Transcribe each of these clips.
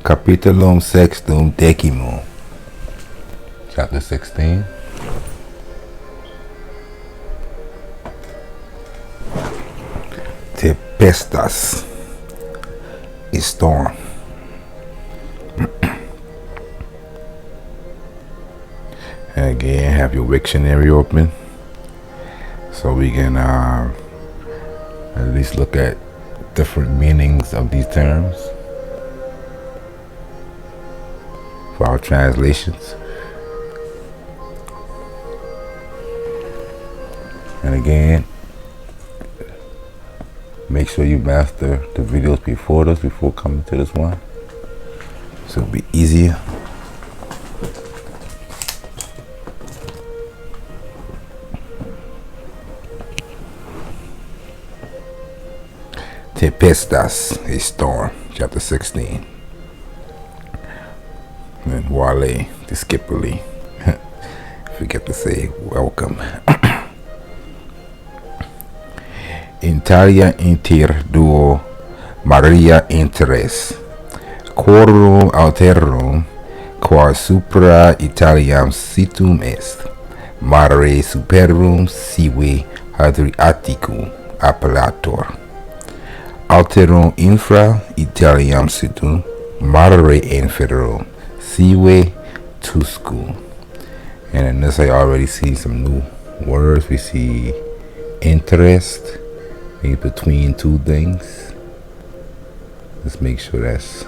Capitulum sextum decimum. Chapter 16. Tempestas. A storm. And again, have your Wiktionary open so we can at least look at different meanings of these terms for our translations. And again, make sure you master the videos before coming to this one, so it'll be easier. Tempestas, a storm, chapter 16. And Wale, the Skipperly. Forget to say welcome. Italia inter duo Maria interes, quorum alterum, qua supra Italiam situm est, mare superum sive Adriaticum appellator. Alterum infra Italiam situm, mare inferum sive Tuscum. And in this I already see some new words. We see interest, means between two things. Let's make sure that's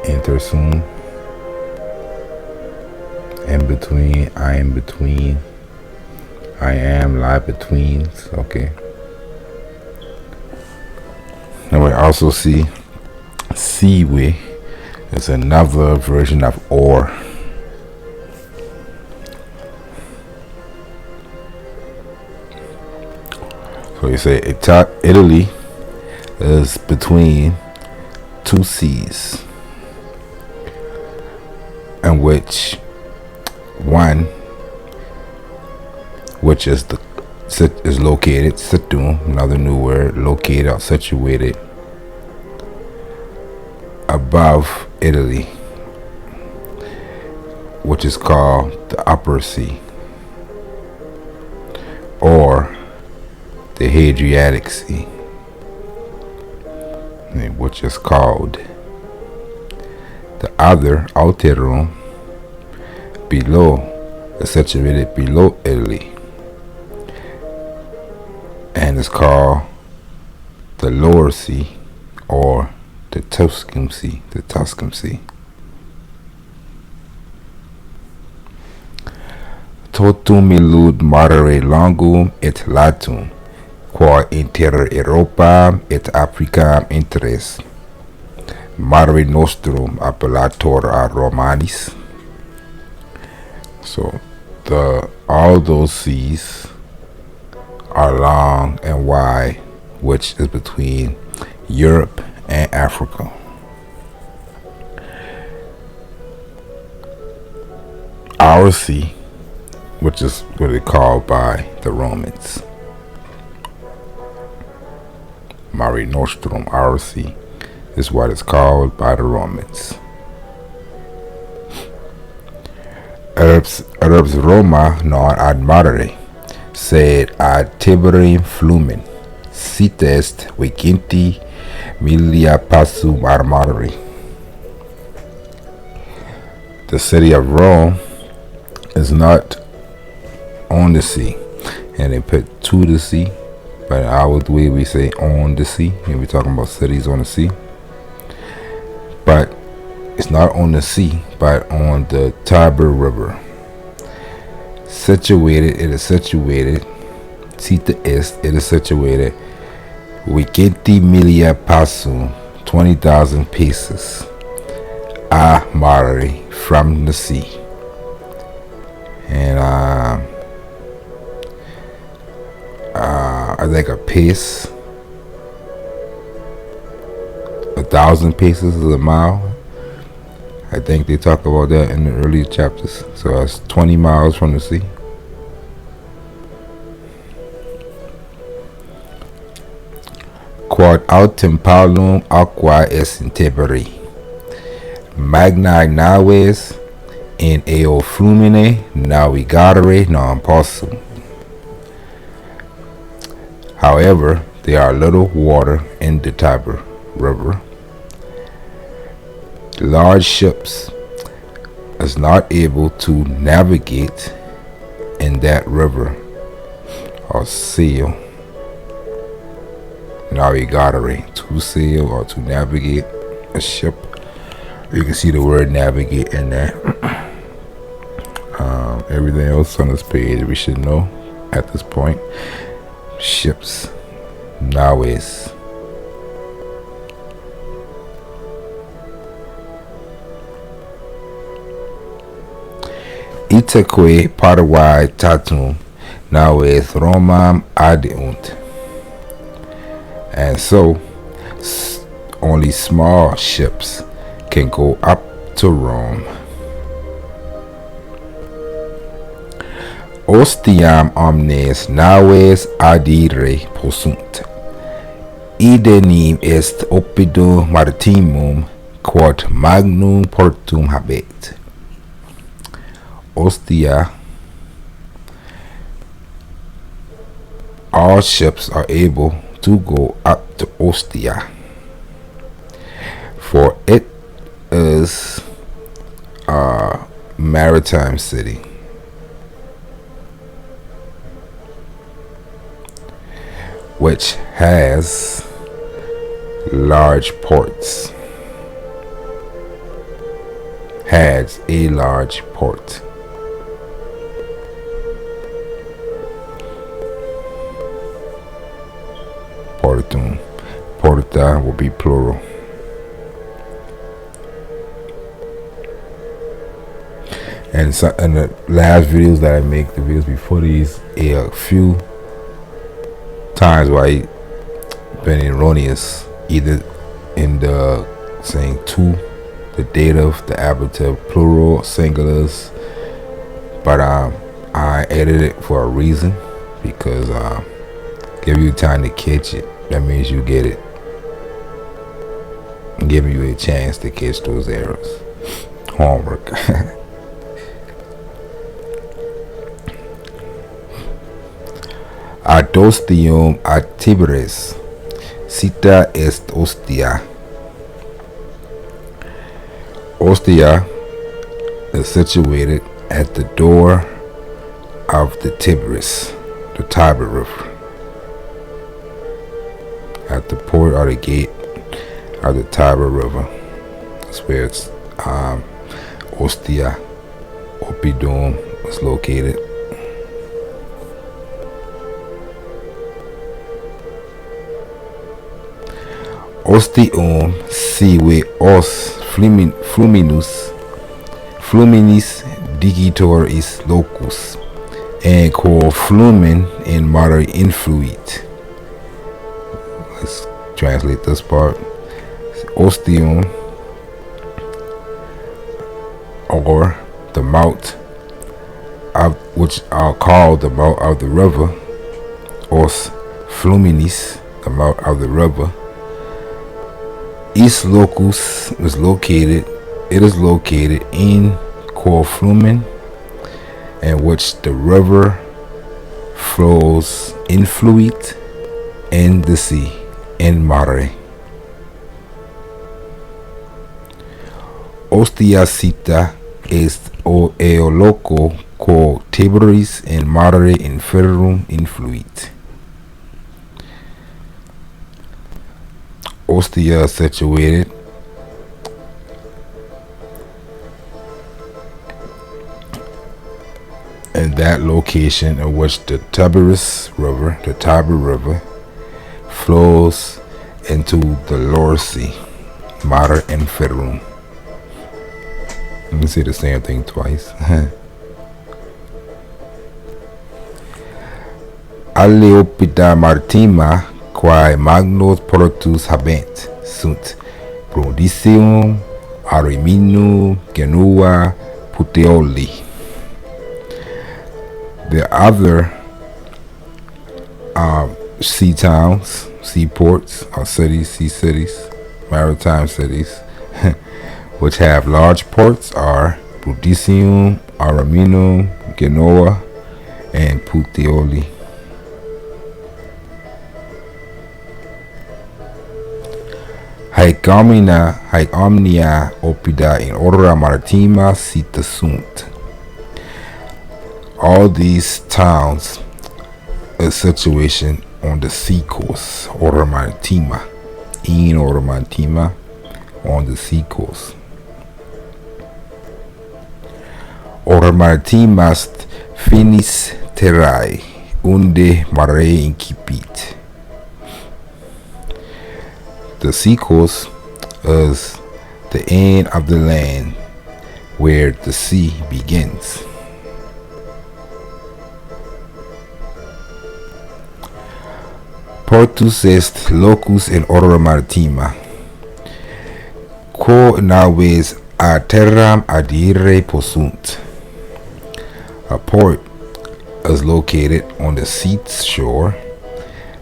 intersum, in between, I am between, I am, lie between. Okay. And we also see siwe is another version of or. So you say Italy is between two seas, in which one, which is located, situm, another new word, located or situated above Italy, which is called the Upper Sea, or the Hadriatic Sea, which is called the other alterum, below, is situated below Italy, and it's called the Lower Sea, or the Tuscan Sea, Totum illud mare longum et latum, qua inter Europa et Africa interes, mare nostrum appellator a Romanis. So all those seas are long and wide, which is between Europe and Africa. Our sea, which is what it's called by the Romans, Mare Nostrum, our sea, is what it's called by the Romans. Herbs Roma non ad mare, sed ad Tiberim flumen, sit est vicinti milia passum ad mare. The city of Rome is not on the sea, and they put to the sea, but our way we say on the sea, and we're talking about cities on the sea. But it's not on the sea, but on the Tiber River. It is situated, Sita est, it is situated, Vicinti milia passum, 20,000 paces, a mare, from the sea. And I think a pace 1,000 paces is a mile. I think they talk about that in the earlier chapters. So that's 20 miles from the sea. Quod autem paulum aquae est in Tiberi, magnae naves in eo flumine navigare non possum. However, there are little water in the Tiber River. Large ships is not able to navigate in that river or sail. Navigare, to sail or to navigate a ship. You can see the word navigate in there. Everything else on this page we should know at this point. Ships, naves. Itaque Paraguay tatum naves Romam adeunt. And so only small ships can go up to Rome. Ostiam omnes naves adire possunt. Idenim est opido maritimum quod magnum portum habet. Ostia, all ships are able to go up to Ostia, for it is a maritime city, which has large ports, has a large port. Portum. Porta will be plural. And so, in the last videos that I make, the videos before these, a few times where I been erroneous, either in the saying to, the dative, the ablative, plural, singulars, but I edited it for a reason, because give you time to catch it. That means you get it. I'm giving you a chance to catch those errors. Homework. Ad ostium ad Tiberis, cita est Ostia. Ostia is situated at the door of the Tiberis, the Tiber River. At the port or the gate of the Tiber River. That's where it's Ostia Opidum is located. Ostium sive os fluminis digitor is locus, and quo flumen in mare influit. Let's translate this part. Ostium, or the mouth of which are called the mouth of the river, os fluminis, the mouth of the river. Is locus is located. It is located in quo flumen, in which the river flows influit in the sea. In mare. Ostia cita est eo loco quo Tiberis in mare inferrum influit. Ostia situated in that location in which the Tiberis River, the Tiber River, flows into the lower sea, mare inferrum. Let me say the same thing twice. Aleopida maritima quae magnos portus habent sunt Brundisium, Arimino, Genoa, Puteoli. The other sea towns, seaports, or cities, sea cities, maritime cities, which have large ports are Brundisium, Arimino, Genoa, and Puteoli. Haec omnia oppida in ora maritima sita sunt. All these towns are situated on the sea coast, ora maritima, in ora maritima, on the sea coast. Ora maritimas finis terrae, unde mare incipit. The sea coast is the end of the land where the sea begins. Portus est locus in ora maritima, quo naves a terram adire possunt. A port is located on the seashore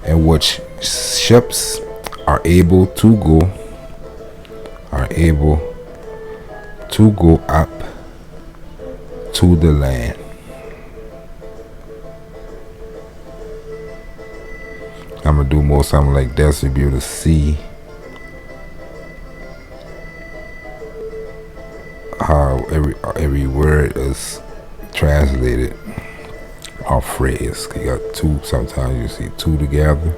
in which ships are able to go up to the land. I'm gonna do more something like that so you'll be able to see how every word is translated or phrase. You got two, sometimes you see two together.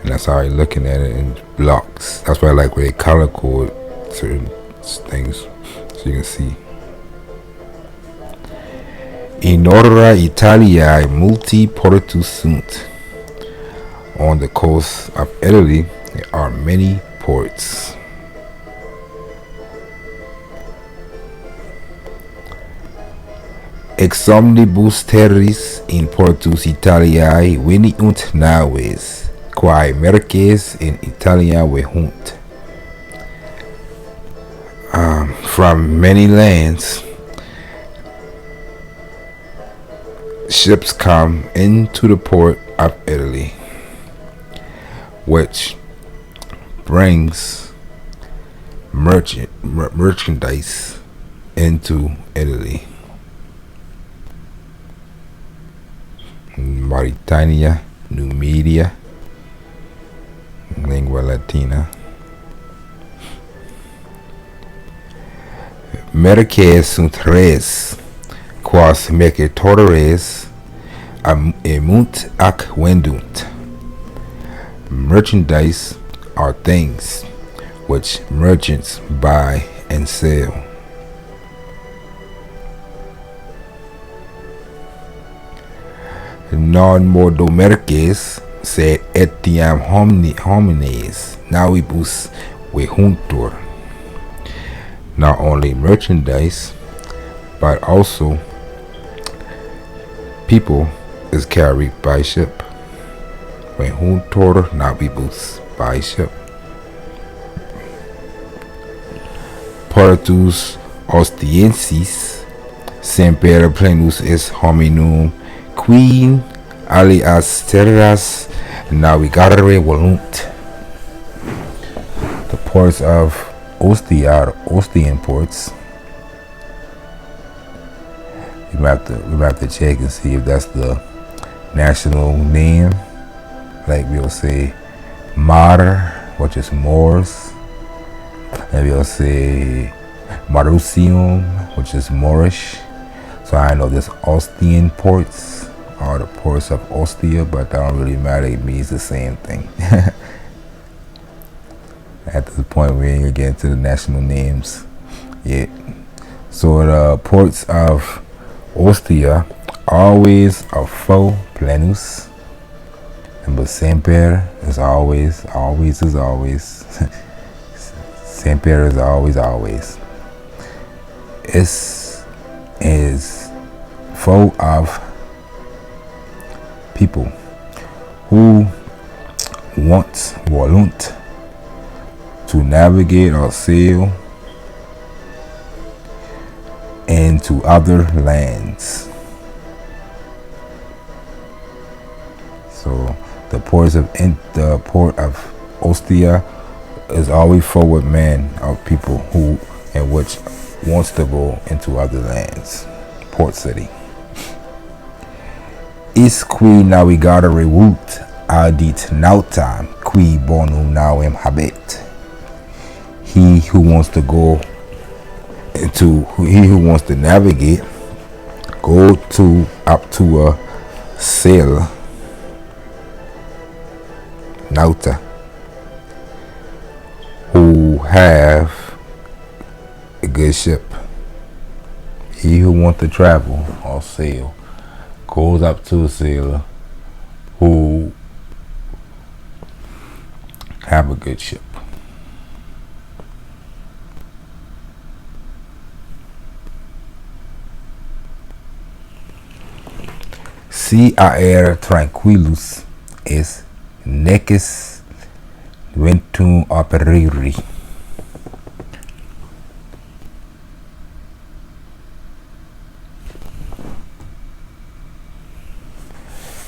And that's how you're looking at it in blocks. That's why I like where they color code certain things so you can see. In ora Italiae multi portus sunt. On the coast of Italy, there are many ports. Ex omnibus terris in portus Italiae veniunt naves, quae merces in Italia vehunt. From many lands, ships come into the port of Italy, which brings merchandise into Italy. Mauritania, Numidia, Lingua Latina. Merces sunt res, quas mercatores emunt ac vendunt. Merchandise are things which merchants buy and sell. Non modo merces, sed etiam homines navibus vehuntur. Not only merchandise, but also people is carried by ship. Vehuntur navibus, by ship. Portus ostiensis semper plenus est hominum qui alias terras navigare volunt. The ports of Ostia are Ostian ports. We have to check and see if that's the national name. Like we'll say Mar, which is Moors. And we'll say Marusium, which is Moorish. So I know there's Ostian ports, or the ports of Ostia, but that don't really matter. It means the same thing. At this point, we ain't gonna get into the national names yet. So the ports of Ostia always are full plenus, and but semper is always, always is always. Semper is always, always. It is full of people who volunt to navigate or sail into other lands. So the port of Ostia is always forward man of people who and which wants to go into other lands. Port city. Is qui navigare vult audit nauta qui bonum nauem habet. He who wants to navigate, go to up to a sailor, nauta, who have a good ship. He who wants to travel or sail goes up to a sailor who have a good ship. Si aer tranquillus es necis ventum operiri.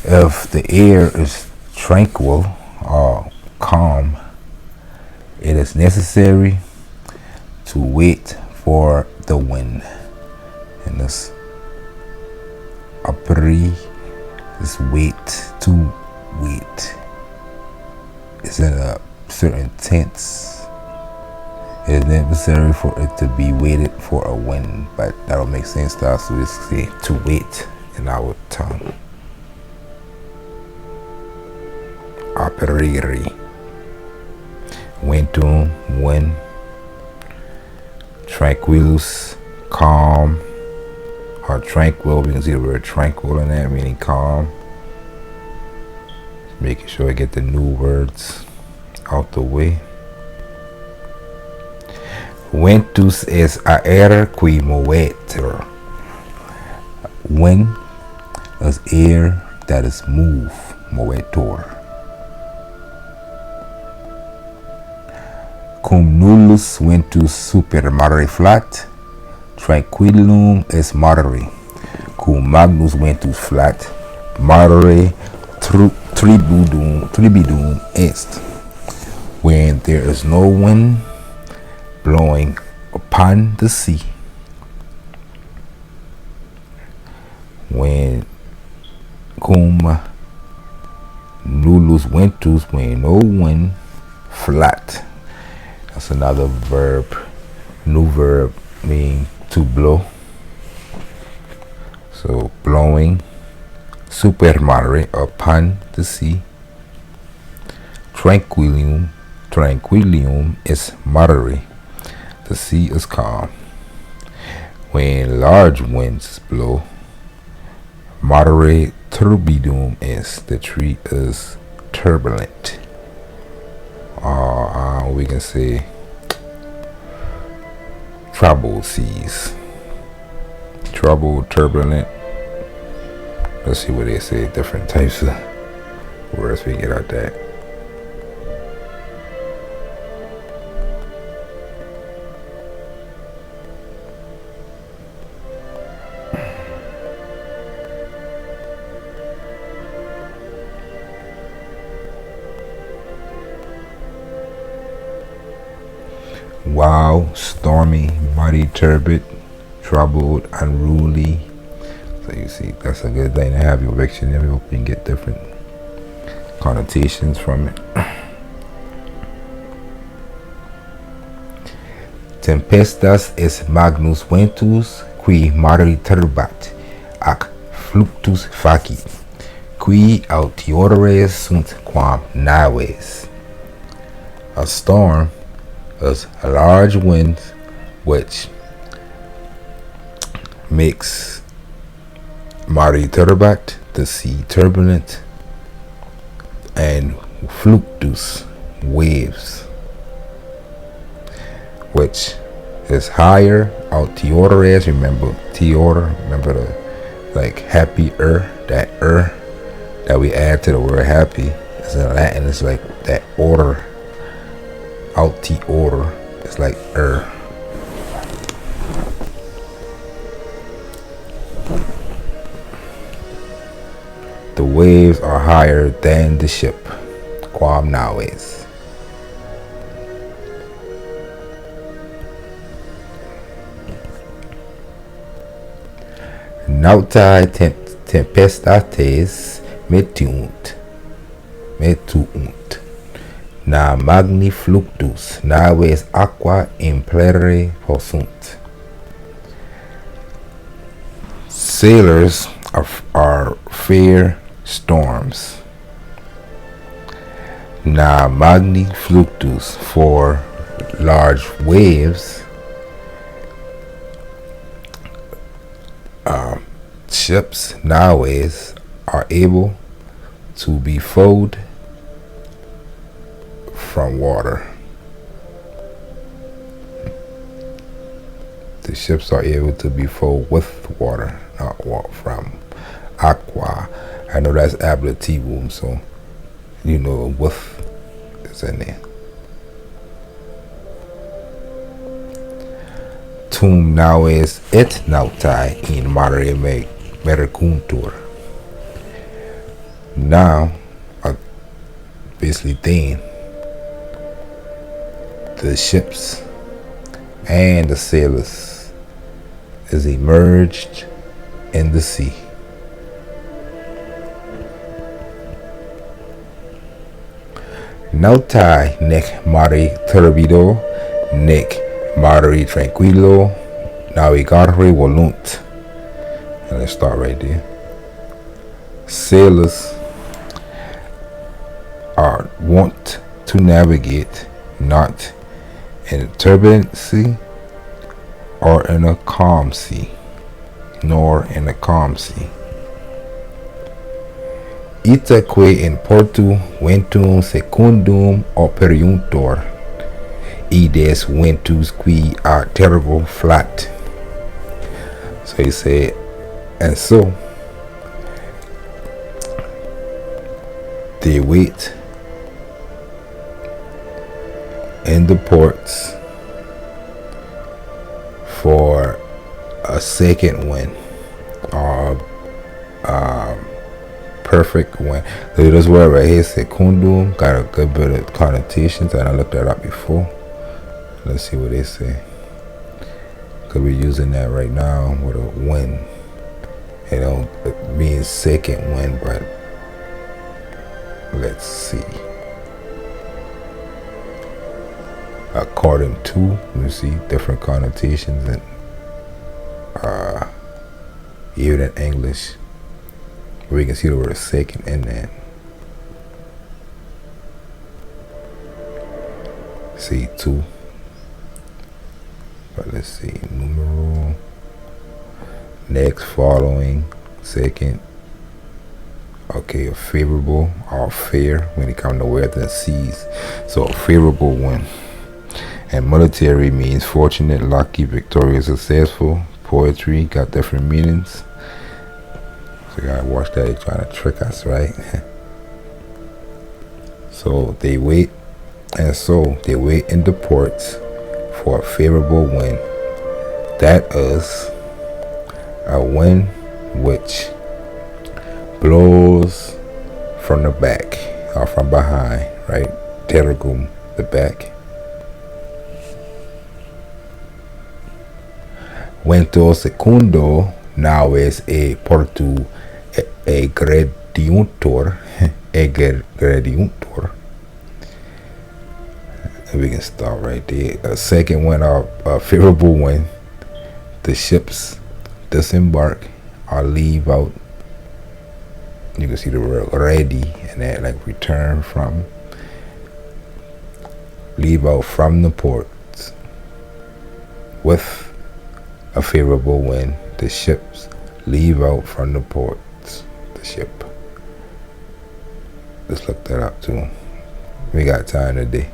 If the air is tranquil or calm, it is necessary to wait for the wind. And this operi is to wait. It's in a certain tense. It is necessary for it to be waited for a wind, but that will make sense to us. So we say to wait in our tongue. Operiri. Ventum, wind. Tranquillus, calm. Or tranquil, we can see the word tranquil in that, meaning calm. Making sure I get the new words out the way. Ventus es aer qui movetur. Wind is air that is moved, movetur. Cum nullus ventus super mare flat, tranquillum est mare. Cum magnus ventus flat, mare tribidum est. When there is no wind blowing upon the sea. When cum nullus ventus, when no wind, flat. That's another verb. New verb meaning to blow. So blowing. Super mare, upon the sea. Tranquillium is mare. The sea is calm. When large winds blow, mare turbidum is, the tree is turbulent. We can say troubled seas. Troubled, turbulent. Let's see what they say. Different types of words we get out that. Wild, stormy, muddy, turbid, troubled, unruly. So you see, that's a good thing to have your dictionary open. You can get different connotations from it. Tempestas es magnus ventus qui mare turbat ac fluctus facit qui altiores sunt quam naves. A storm is a large wind which makes mare turbat, the sea, turbulent, and fluctus, waves, which is higher. Altiores, remember tior, remember the like happy that that we add to the word happy. It's in Latin, it's like that order Altior. It's like The waves are higher than the ship. Quam naves. Nautai tempestates metunt. Na magni fluctus naves aqua implere possunt. Sailors are fear storms. Na magni fluctus, for large waves. Ships nowadays are able to be foaled from water. The ships are able to be foaled with water, not from aqua. I know that's ablativum, so you know with is in there. Tum naves et nautai in mare mercuntur. Now, basically then, the ships and the sailors is emerged in the sea. Nautai nec mare turbido, nec mare tranquillo, navigare volunt. And let's start right there. Sailors are want to navigate not in a turbulent sea or in a calm sea, nor in a calm sea. Itaque in portu ventum secundum operiuntur, ides ventus qui are terrible flat. So he said, and so they wait in the ports for a second wind or perfect wind. So this word right here, secundum, got a good bit of connotations, and I looked that up before. Let's see what they say. Could be using that right now with a wind. It means second wind, but let's see. According to, you see different connotations and even in English, we can see the word second in that. See two, but let's see numeral. Next, following, second. Okay, a favorable or fair when it comes to weather and seas. So a favorable wind. And military means fortunate, lucky, victorious, successful. Poetry got different meanings. So you gotta watch that. They're trying to trick us, right? So they wait, and so they wait in the ports for a favorable wind. That is a wind which blows from the back or from behind, right? Tergum, the back. Vento secundo naves e portu e gradiuntur. We can start right there. A second wind, or a favorable wind. The ships disembark or leave out. You can see the word ready and that, like return from. Leave out from the ports with a favorable wind. The ships leave out from the ports. The ship. Let's look that up too. We got time today.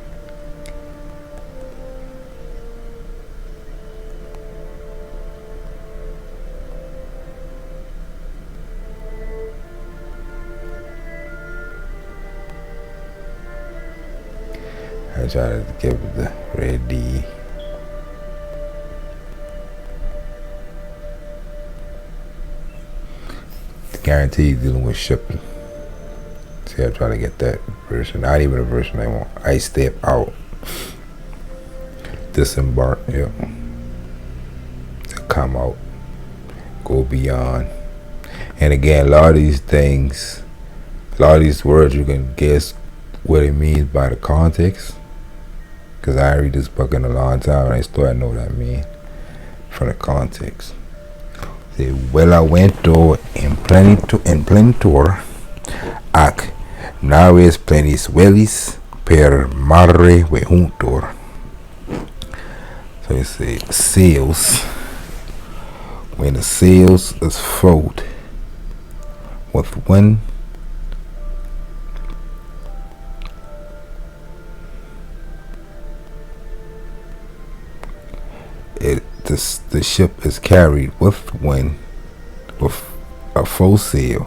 I try to give the ready. Guaranteed dealing with shipping. See, I try to get that version. Not even a version I want. I step out. Disembark. Yep. To come out. Go beyond. And again, a lot of these things, a lot of these words, you can guess what it means by the context. Because I read this book in a long time and I still I know what I mean from the context. Say, Velavento en plenitur ac naves plenis velis per mare vehuntur. So you say sails. When the sails is filled with wind, the ship is carried with wind with a full sail.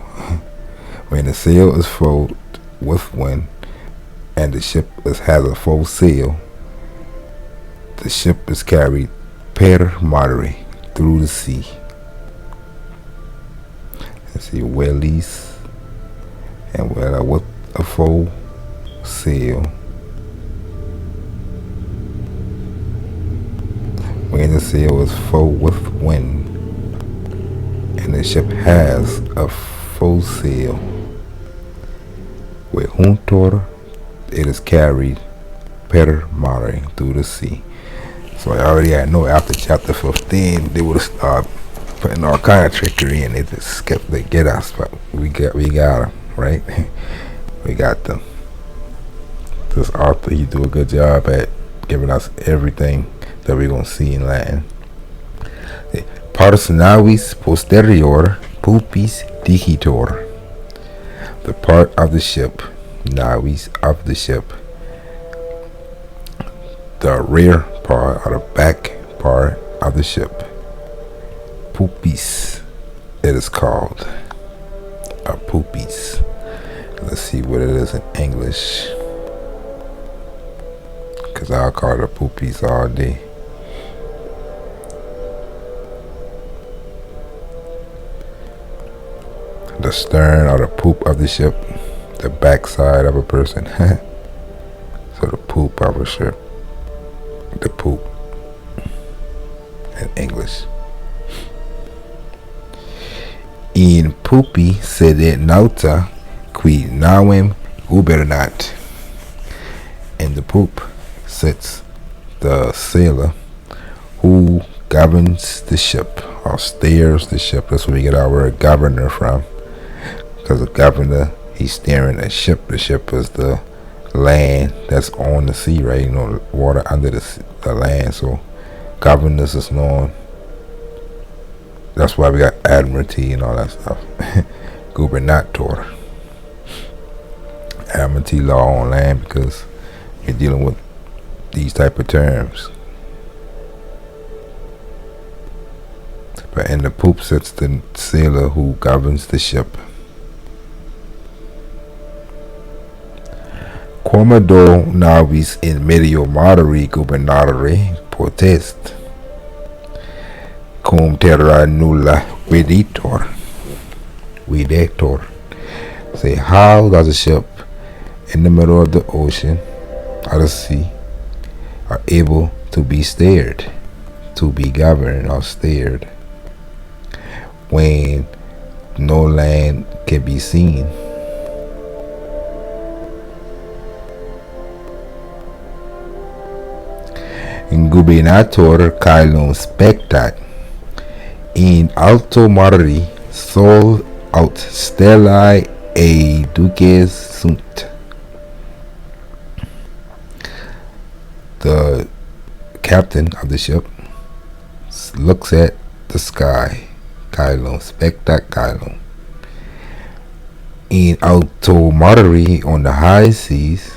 When the sail is filled with wind and the ship has a full sail, the ship is carried per mare, through the sea. Let's see, wellies and well with a full sail. When the sail is full with wind and the ship has a full sail, with juntor, it is carried per mare, through the sea. So I know after chapter 15 they would start putting all kind of trickery in. They just kept they get us, but we got them, right? We got them. This author, he do a good job at giving us everything that we're gonna see in Latin. Pars navis posterior pulpis digitor. The part of the ship, navis of the ship, the rear part or the back part of the ship, pulpis, it is called a pulpis. Let's see what it is in English, because I'll call it a pulpis all day. The stern or the poop of the ship, the backside of a person. So the poop of a ship, the poop in English. In pupi sedet nauta qui navem gubernat. In the poop sits the sailor who governs the ship or steers the ship. That's where we get our word governor from. Because the governor, he's steering a ship. The ship is the land that's on the sea, right? You know, water under the land. So governors is known. That's why we got admiralty and all that stuff. Gubernator. Admiralty law on land, because you're dealing with these type of terms. But in the poop sits the sailor who governs the ship. Quomodo navis in medio mare gubernare potest, cum terra nulla videtur. Say, how does a ship in the middle of the ocean, or the sea, are able to be steered, to be governed or steered, when no land can be seen? In gubernator caelum spectat, in alto mare sol aut stellae e duces sunt. The captain of the ship looks at the sky. Caelum spectat caelum. In alto mare, on the high seas,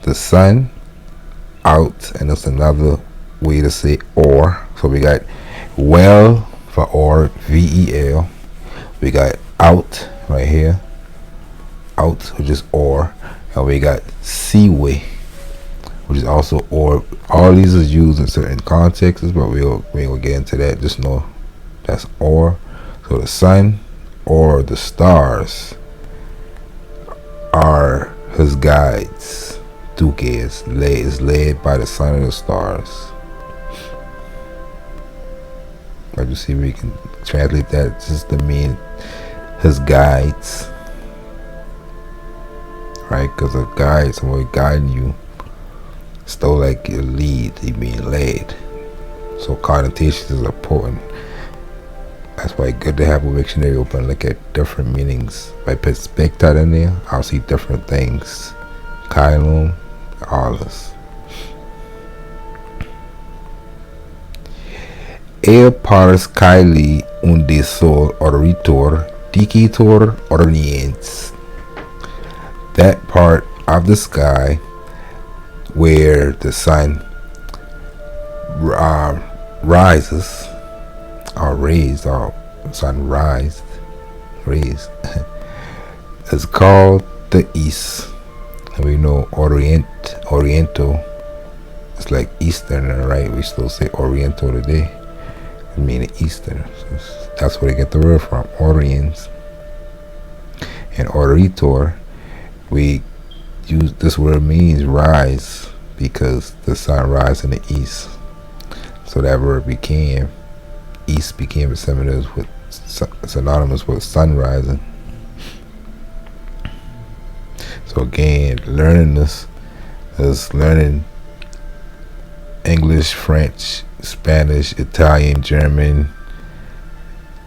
the sun out, and that's another way to say or. So we got well for or, VEL. We got out right here, out, which is or, and we got seaway, which is also or. All these is used in certain contexts, but we'll get into that. Just know that's or. So the sun or the stars are his guides. Duque is led by the sun and the stars. But you see, we can translate that just to mean his guides, right? Because a guide, someone guiding you, still like your lead, he being led. So connotations is important. That's why it's good to have a dictionary open and look at different meanings. If I put spectat in there, I'll see different things. Kylum, all this. E pars Kylie unde sol oritor dicitor orniens. That part of the sky where the sun rises or raised or sunrise raised is called the east. And we know oriental it's like eastern, right? We still say oriental today, meaning eastern. So that's where they get the word from, Orients. And oritor, we use this word means rise because the sun rises in the east. So that word became east became synonymous with sun rising. So again, learning this is learning English, French, Spanish, Italian, German,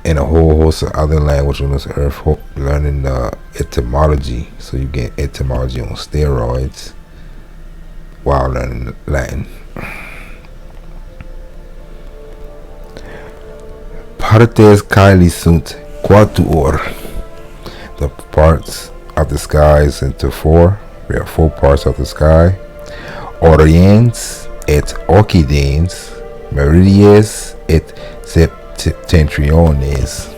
and a whole host of other languages on this earth. Learning the etymology, so you get etymology on steroids while learning Latin. Partes caeli sunt quatuor. The parts of the sky is into four. We have 4 parts of the sky. Oriens et occidens, meridies et septentriones.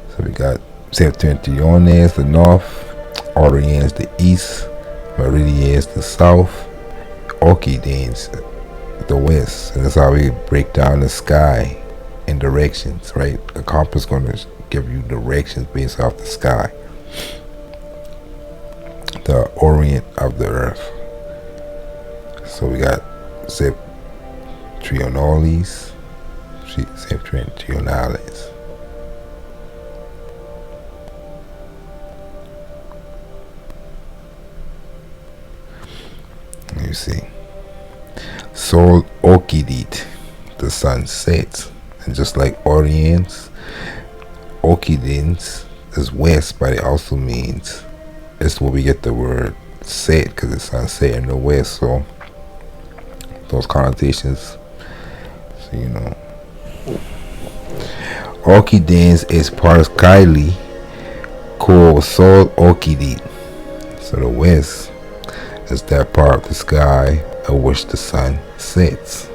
So we got septentriones, the north, oriens, the east, meridies, the south, occidens, the west. And that's how we break down the sky in directions, right? The compass is going to give you directions based off the sky, the orient of the earth. So we got septentrionales. You see, sol occidit, the sun sets, and just like orients, occidens is west, but it also means it's where we get the word set, because the sun set in the west. So those connotations, so you know. Occidens es pars caeli quo sol occidit. So the west is that part of the sky at which the sun sets.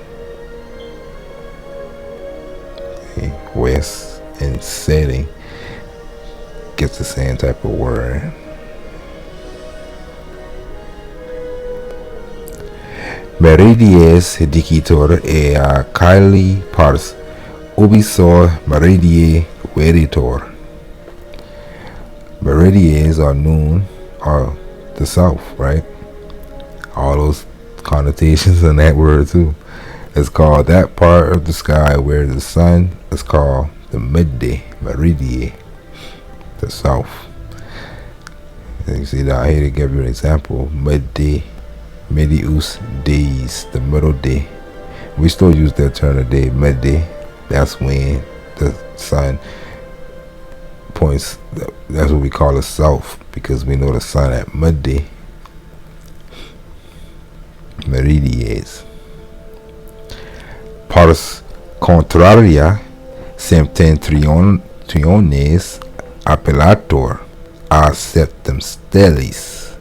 Okay. West and setting gets the same type of word. Meridies dicitor ea caeli pars ubi sol meridie veritor. Meridies are noon, or the south, right? All those connotations in that word too. It's called that part of the sky where the sun is called the midday, meridie, the south. And you see down here they give you an example, midday, medius days, the middle day. We still use that term today, midday. That's when the sun points, that's what we call the south, because we know the sun at midday. Meridies. Pars contraria septentriones appellator a septem stellis,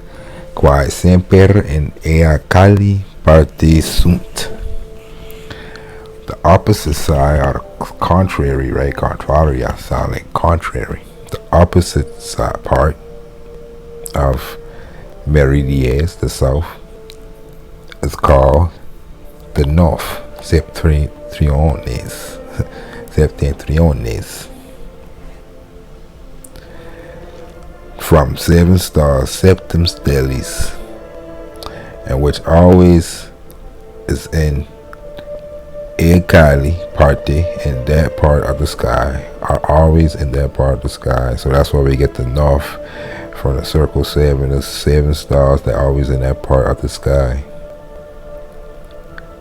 quae semper in ea caeli parte sunt. The opposite side, or contrary, right? Contraria sound like contrary. The opposite side part of Meridias, the south, is called the north, septentriones. Septentriones. From 7 stars, septum stellis, and which always is in Kali parte, in that part of the sky, are always in that part of the sky. So that's why we get the north from the circle 7. The 7 stars that are always in that part of the sky.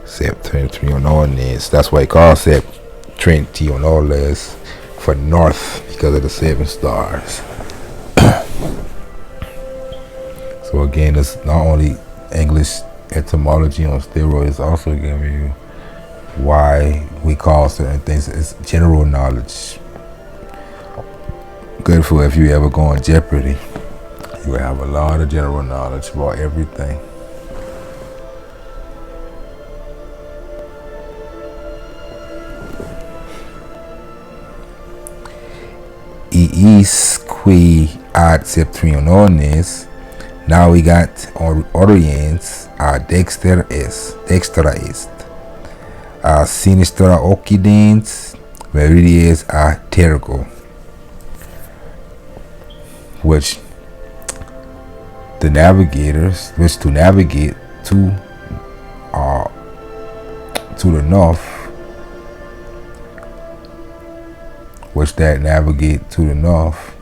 Septentriones. That's why it calls septentriones for north, because of the 7 stars. So again, it's not only English etymology on steroids, also giving you why we call certain things. It's general knowledge. Good for if you ever go on Jeopardy. You will have a lot of general knowledge about everything. Iis qui ad septentriones. Now we got oriens a dextra est, a sinistra occidens, meridies a tergo, which the navigators, which to navigate to the north, which that navigate to the north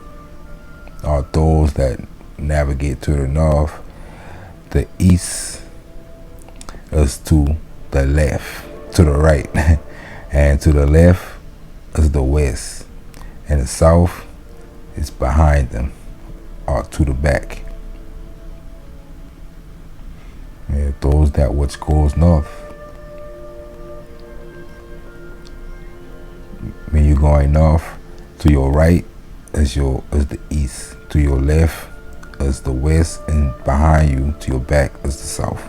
are those that navigate to the north. The east is to the left, to the right, and to the left is the west, and the south is behind them or to the back. And those that which goes north. When you're going north, to your right is the east, to your left is the west, and behind you to your back is the south.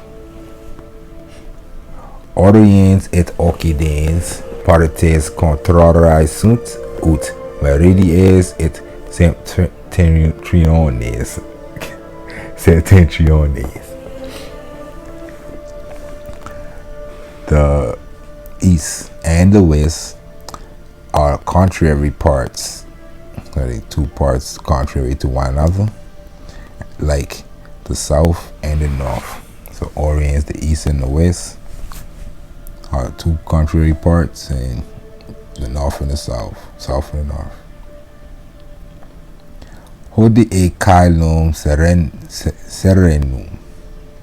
Oriens et occidens partes contrarii sunt, ut meridies et septentriones. Septentriones. The east and the west are contrary parts. Like 2 parts contrary to one another, like the south and the north. So Orients, the east and the west, are 2 contrary parts, and the north and the south, south and the north. Hodie e caelum serenum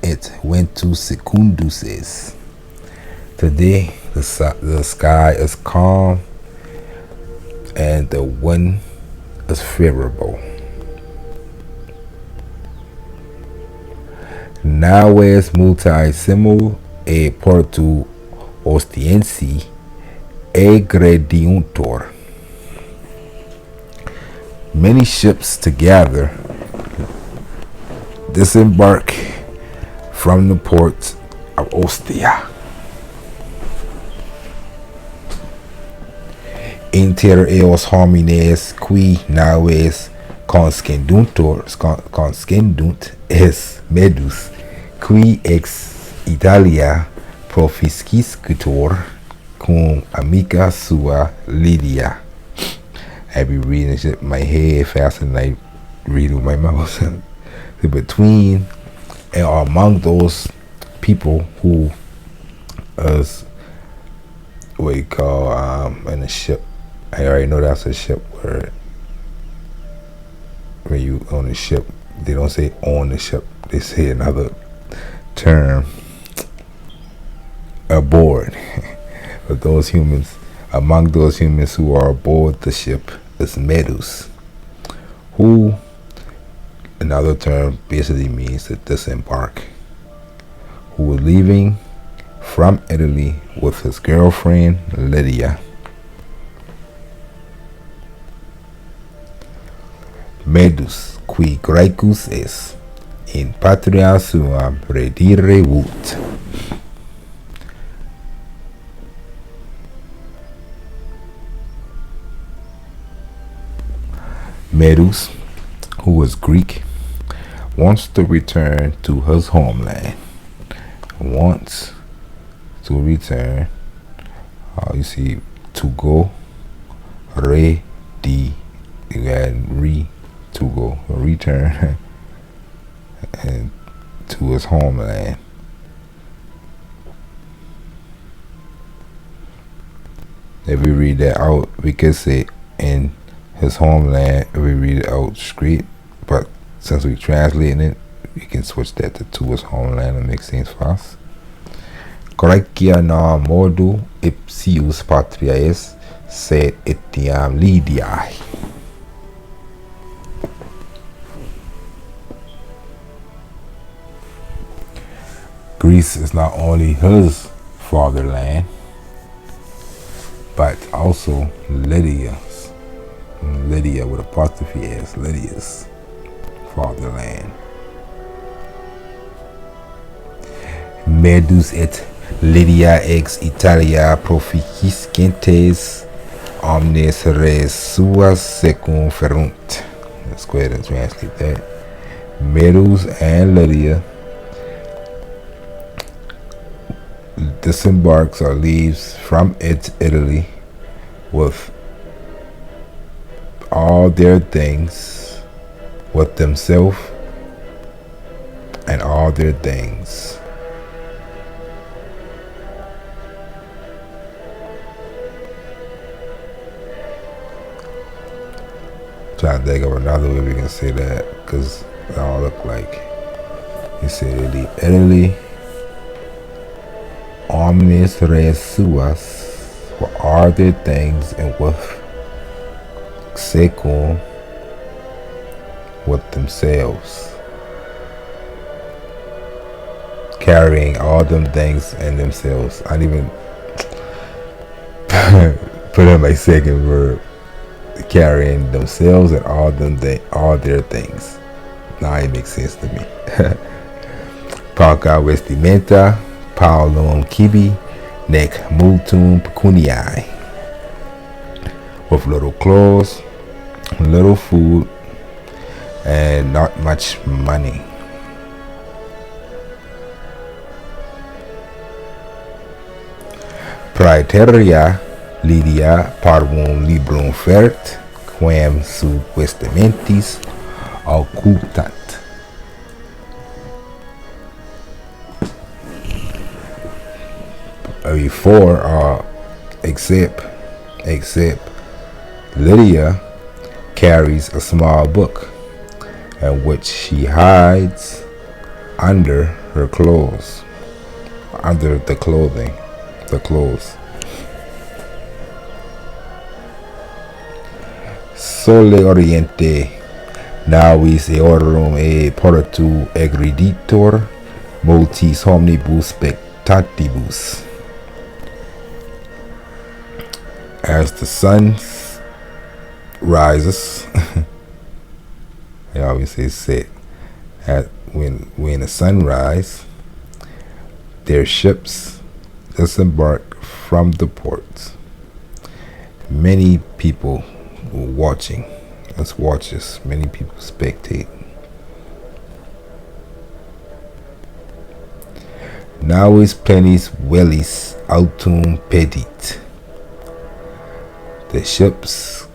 et ventus secundus est. Today the sky is calm and the wind is favorable. Naves multisimo e portu ostiensi egrediuntur. Many ships together disembark from the port of Ostia. Inter eos homines qui naves conscendunt es medus qui ex Italia proficiscitur cum amica sua Lydia. I be reading this shit in my head faster than I read with my mouth. Between and among those people who is what you call in a ship. I already know that's a ship word. When you on a ship, they don't say on the ship, they say another term, aboard. But those humans, among those humans who are aboard the ship is medus, who another term basically means to disembark, who was leaving from Italy with his girlfriend Lydia. Medus qui Graecus est in patria sua redire vult. Medus, who was Greek, wants to return to his homeland. Wants to return. You see, to go, re, di, you add re, to go, return, and to his homeland. If we read that out, we could say in his homeland. If we read it out straight, but since we translating it, we can switch that to his homeland and make sense for us. Correctia na modo ipsius patriae sed etiam Lydiae. Greece is not only his fatherland, but also Lydia's. Lydia with apostrophe S, Lydia's fatherland. Medus et Lydia ex Italia proficiscentes omnes res suas secum ferunt. Let's go ahead and translate that. Medus and Lydia disembarks or leaves from Italy with all their things, with themselves and all their things. Trying to think of another way we can say that, because they all look like. You say they leave Italy, omnes res suas, for all their things, and with secum, with themselves, carrying all them things and themselves. I didn't even put in my second verb, carrying themselves and all their things. Now it makes sense to me. Pauca vestimenta, paulum cibi, nec multum pecuniae. With little clothes, little food, and not much money. Praeteria Lydia parvum librum fert, quem sub vestimentis occultant. Before, except Lydia carries a small book, in which she hides under her clothes, under the clothing, the clothes. Sole oriente navis eorum e portu egriditor multis omnibus spectatibus. As the sun rises, I always say set. When the sun rises, their ships disembark from the ports. Many people watching, as watchers, many people spectate. Navis plenis velis autum petit. The ships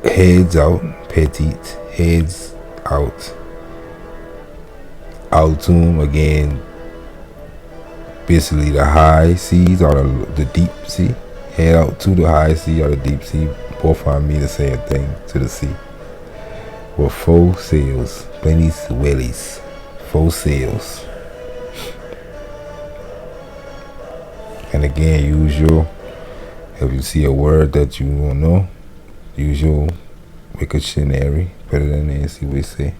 heads out, petit, heads out. Autumn, again, basically the high seas or the deep sea. Head out to the high sea or the deep sea. Both of me the same thing, to the sea. With four sails, plenis velis, four sails. And again, usual, if you see a word that you don't know, usual dictionary, put it in there and see what it say.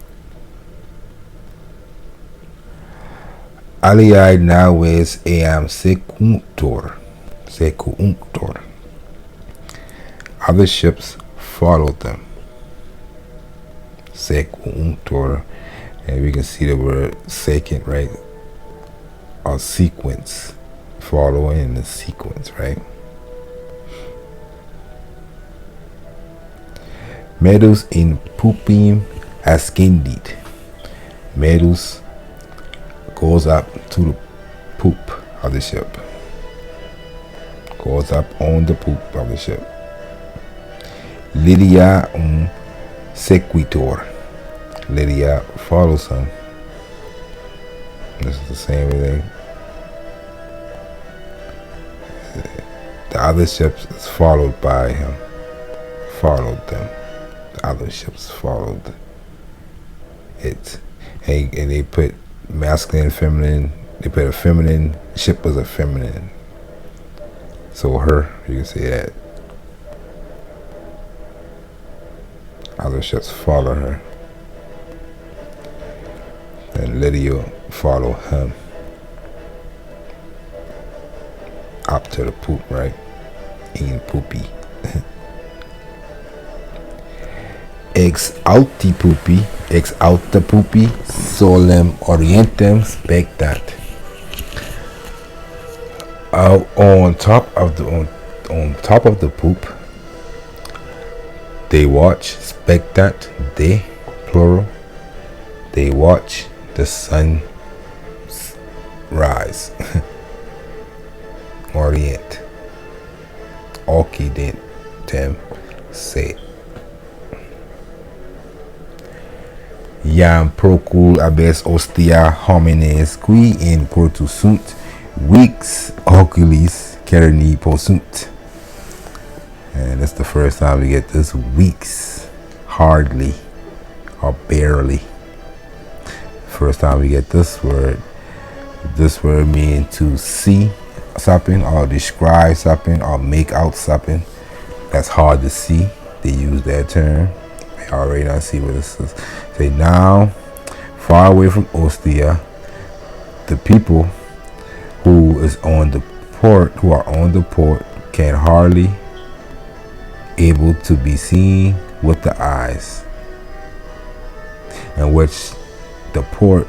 Aliae naves eam secunctor. Other ships followed them. Secunctor. And we can see the word second, right? Or sequence. Following in the sequence, right? Medus in pupim ascended. Medus goes up to the poop of the ship. Goes up on the poop of the ship. Lydia sequitur. Lydia follows him. This is the same thing. The other ships is followed by him. Followed them. The other ships followed it. And they put masculine and feminine. They put a feminine. Ship was a feminine. So her, you can say that. Other ships follow her. And Lydia follow him. Up to the poop, right? In poopy. Ex auti pupi, solem orientem spectat. On top of the poop, they watch, spectat, they, plural, they watch the sun rise. Orient. Occidentem se. Iam procul abes ostia homines qui in cortu sunt vix oculis cerni possunt. And that's the first time we get this, weeks, hardly or barely. First time we get this word. This word means to see something or describe something or make out something that's hard to see. They use that term. I already not see what this is. Say now, far away from Ostia, the people who are on the port can hardly able to be seen with the eyes, in which the port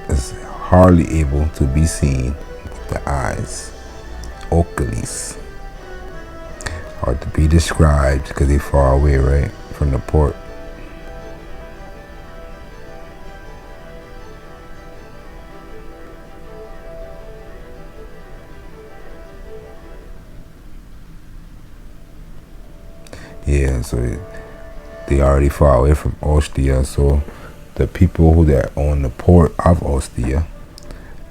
is hardly able to be seen with the eyes, oculis, or to be described because they're far away, right, from the port. Yeah, so they already far away from Ostia, so the people who are on the port of Ostia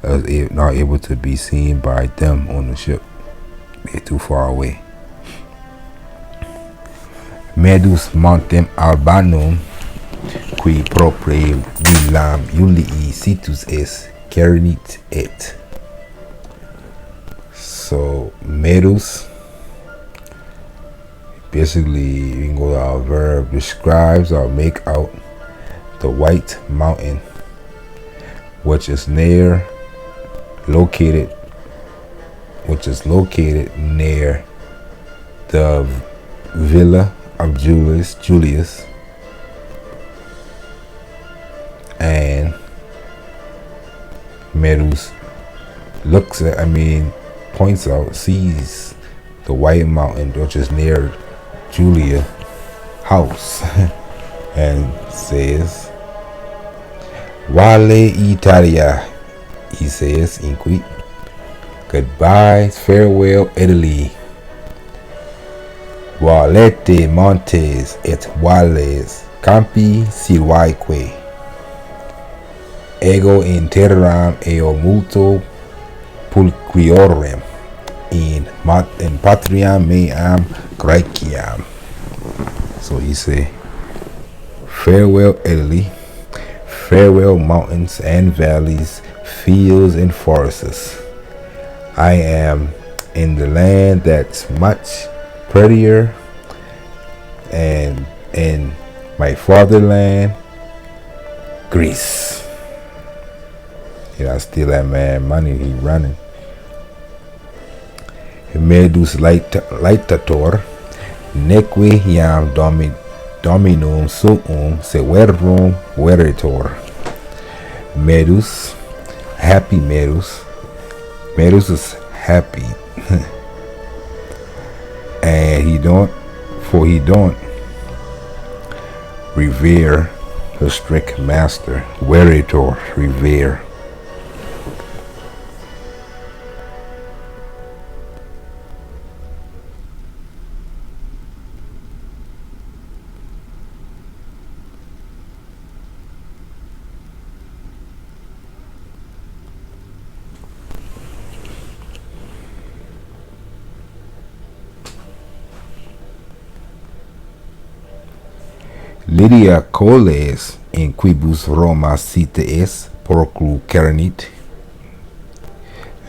are not able to be seen by them on the ship. They're too far away. Medus montem albanum qui propre villam Iulii situs es cernit et. So Medus, basically, you can go to our verb, describes or make out the white mountain, which is located near the villa of Julius, and Medus points out, sees the white mountain which is near Julia's house and says, Vale Italia, he says, inquit, goodbye, farewell Italy, valete montes et vales campi silvaeque, ego in terram eo multo pulcriorem in patriam meam Graeciam. So he say, farewell Italy, farewell mountains and valleys, fields and forests. I am in the land that's much prettier, and in my fatherland, Greece. I steal that man money, he running. Medus laetator, neque iam dominum suum severum veretur. Medus, happy Medus. Medus is happy. And he don't revere her strict master, Veritor, revere. Lydia coles in quibus Roma citeis procru ceranit.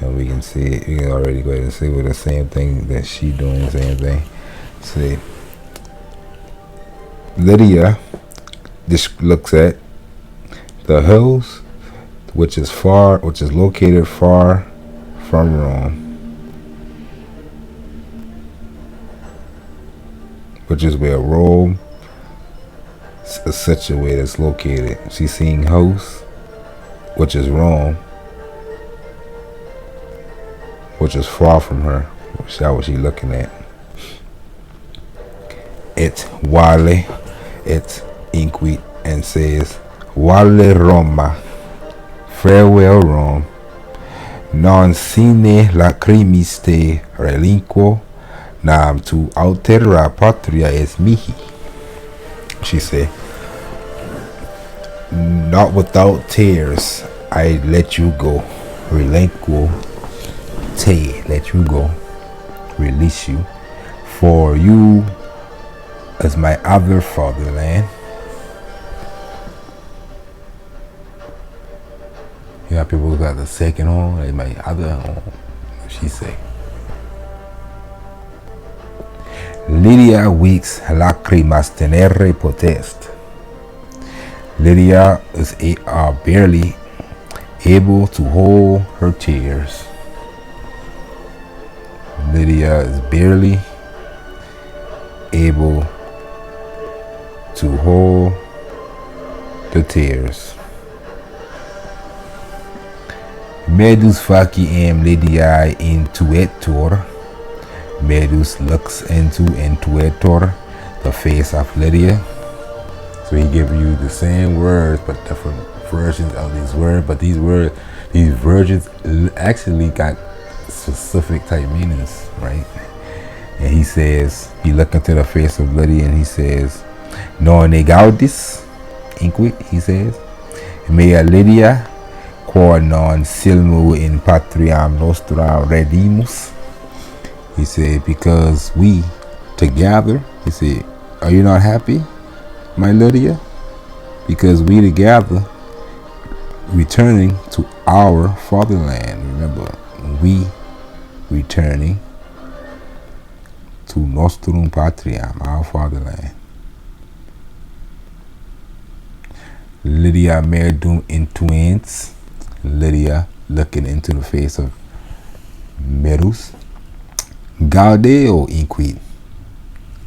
And we can see, we can already go ahead and see with the same thing that she doing the same thing. See, Lydia just looks at the hills, which is located far from Rome, which is where Rome is situated, it's located. She's seeing house, which is Rome, which is far from her. That's what she's looking at. It vale, it inquit and says, Vale Roma, farewell Rome, non sine lacrimis te relinquo, nam tu altera patria es mihi. She said, not without tears I let you go. Relinquo te, let you go, release you. For you is my other fatherland. You got people who got the second home, they my other home. She say, Lydia weeks lacrimas tenere potest. Lydia is barely able to hold her tears. Lydia is barely able to hold the tears. Medus faci am Lydiae intuetur. Medus looks into intuetur, the face of Lydia. So he gives you the same words but different versions of these words. But these versions actually got specific type meanings, right? And he says, he look into the face of Lydia and he says, non egaudis, inquit, he says, mea Lydia, quod non silmu in patriam nostram redimus. He said, because we together, he said, are you not happy, my Lydia? Because we together returning to our fatherland. Remember, we returning to nostrum patriam, our fatherland. Lydia meridum intuens. Lydia looking into the face of Merus. Gaudeo inquit.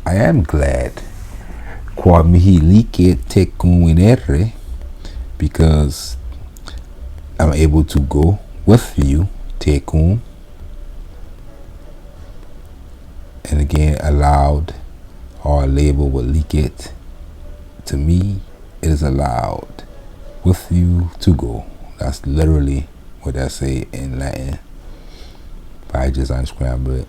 I am glad. Quod mihi licet tecum inere, because I'm able to go with you, tecum. And again, allowed or label with licet. To me, it is allowed with you to go. That's literally what I say in Latin. But I just unscrambled it.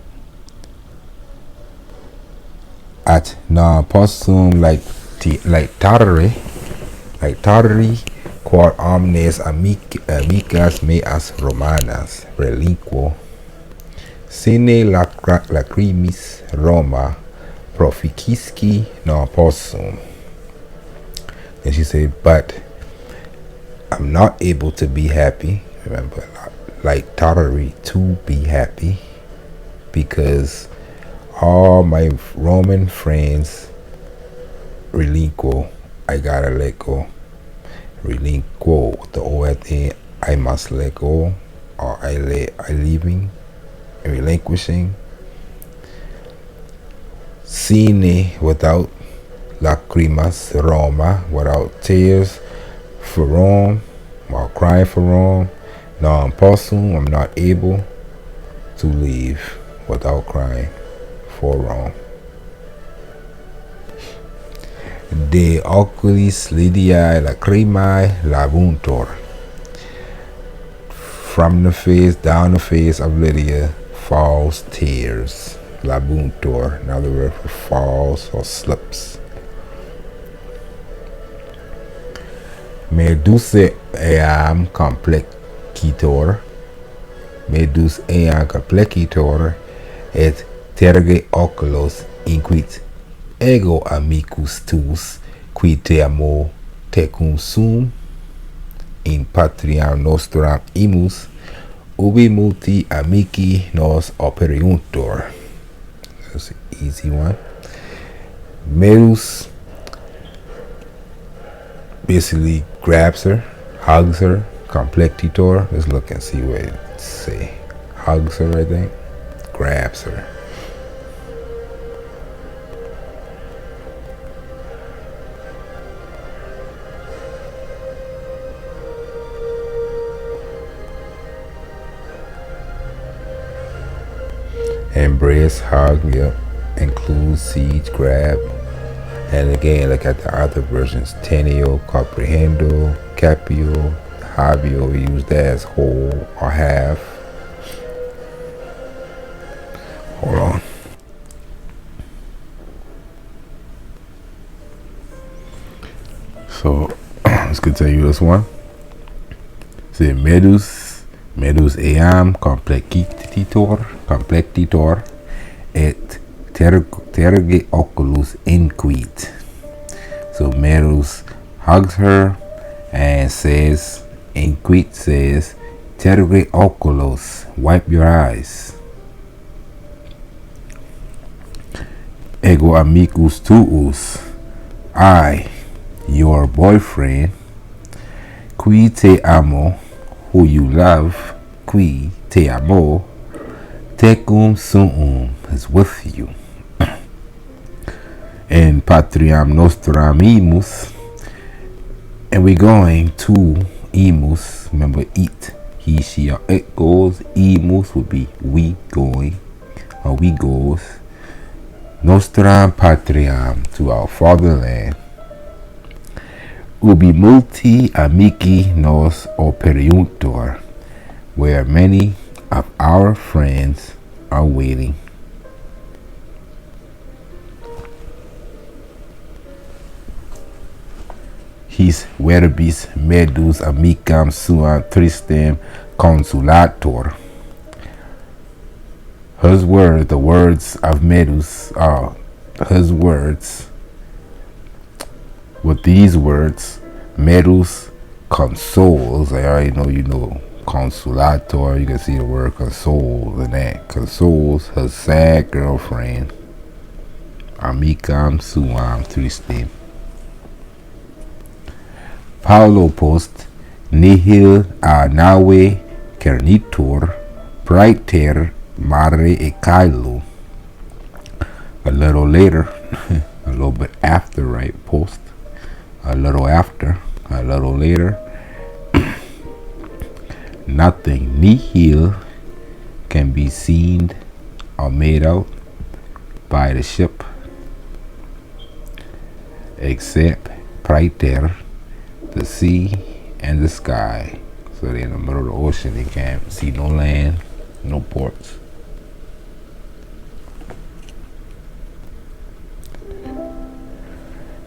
At non possum like tarere, quod omnes amicas meas Romanas relinquo, sine lacrimis Roma proficisci non possum. And she said, but I'm not able to be happy. Remember, like tarere, to be happy, because all my Roman friends relinquo, I gotta let go. Relinquo, the O at the end, I must let go, or I leaving, relinquishing. Sine, without lacrimas Roma, without tears for Rome, while crying for Rome. Non possum, I'm not able to leave without crying for Rome. De oculis lidiae lacrimae labuntor. From the face, down the face of Lydia, falls tears. Labuntor, another word for falls or slips. Medus eam complecitor. Medus eam complecitor et terge oculos inquit ego amicus tuus qui te amo tecum sum in patriam nostram imus ubi multi amici nos operiuntur. That's an easy one. Medus basically grabs her, hugs her. Complecitor, let's look and see what it say. Hugs her, I think. Grabs her. Embrace, hug, yep. Include, siege, grab. And again, look at the other versions. Tenio, comprehendo, capio, habio. We use that as whole or half. Hold on. So let's continue this one. Say medus eam complecitor et terge oculus inquit. So Medus hugs her and says, inquit says, terge oculos, wipe your eyes. Ego amicus tuus, I, your boyfriend, qui te amo, who you love, qui te amo, tecum sum, is with you. And patriam nostram imus, and we're going to imus. Remember, eat, he, she, or it goes. Imus would be we going, or we goes. Nostram patriam, to our fatherland. Ubi multi amici nos operiuntur, where many of our friends are waiting. His verbis medus amicam suam tristem consulator. His word, the words of Medus are his words. With these words, Medus consoles. I already know you know consulator. You can see the word console in that. Consoles her sad girlfriend. Amicam suam tristem. Paulo post nihil a nave cernitur praeter mare e caelo. A little later, a little bit after, right? Post. A little after, a little later. Nothing nihil can be seen or made out by the ship except praeter, the sea and the sky. So they're in the middle of the ocean. They can't see no land, no ports.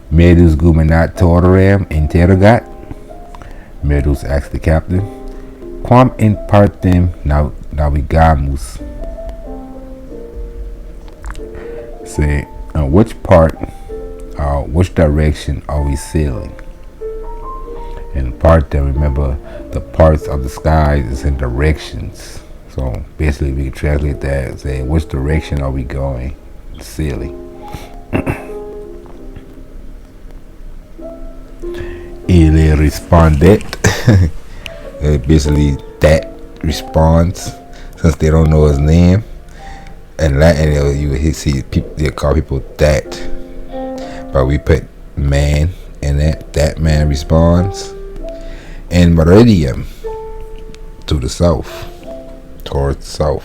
Medus gubernatorem interrogat. Medus asked the captain, quam in partem navigamus? Say, which part, which direction are we sailing? And partem, remember, the parts of the sky is in directions. So basically we can translate that and say, which direction are we going? Sailing. Il responded. Basically that responds, since they don't know his name. In Latin, you see people, they call people that, but we put man in that. That man responds. And meridium, to the south, towards south.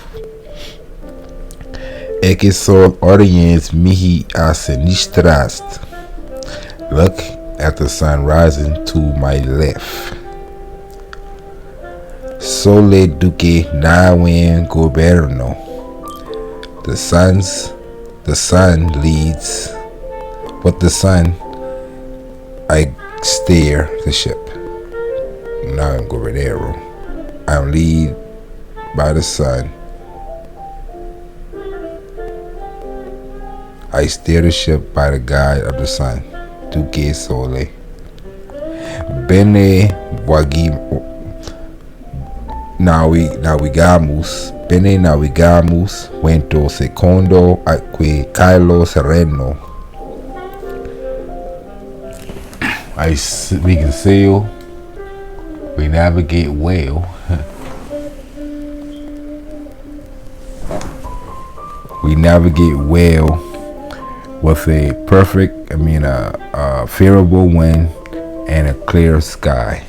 Ecce sol oriens mihi a sinistrast. Look at the sun rising to my left. Sole duque nawen governo. The sun leads. With the sun, I steer the ship. Now I'm governero. I'm lead by the sun. I steer the ship by the guide of the sun. Duque sole. Bene navigamos vento secondo acque caelo sereno. We can sail. We navigate well. We navigate well with a favorable wind and a clear sky.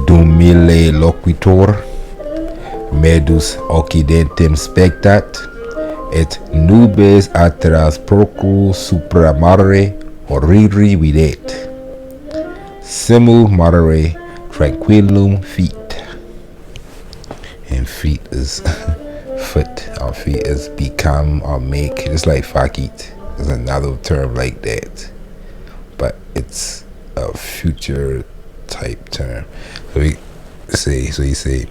Dumile loquitor, medus occidentem spectat, et nubes atras procul supra mare horriri videt. Simul mare tranquillum fit. And feet is foot. Our feet is become or make. It's like fakit. There's another term like that, but it's a future type term. So he say,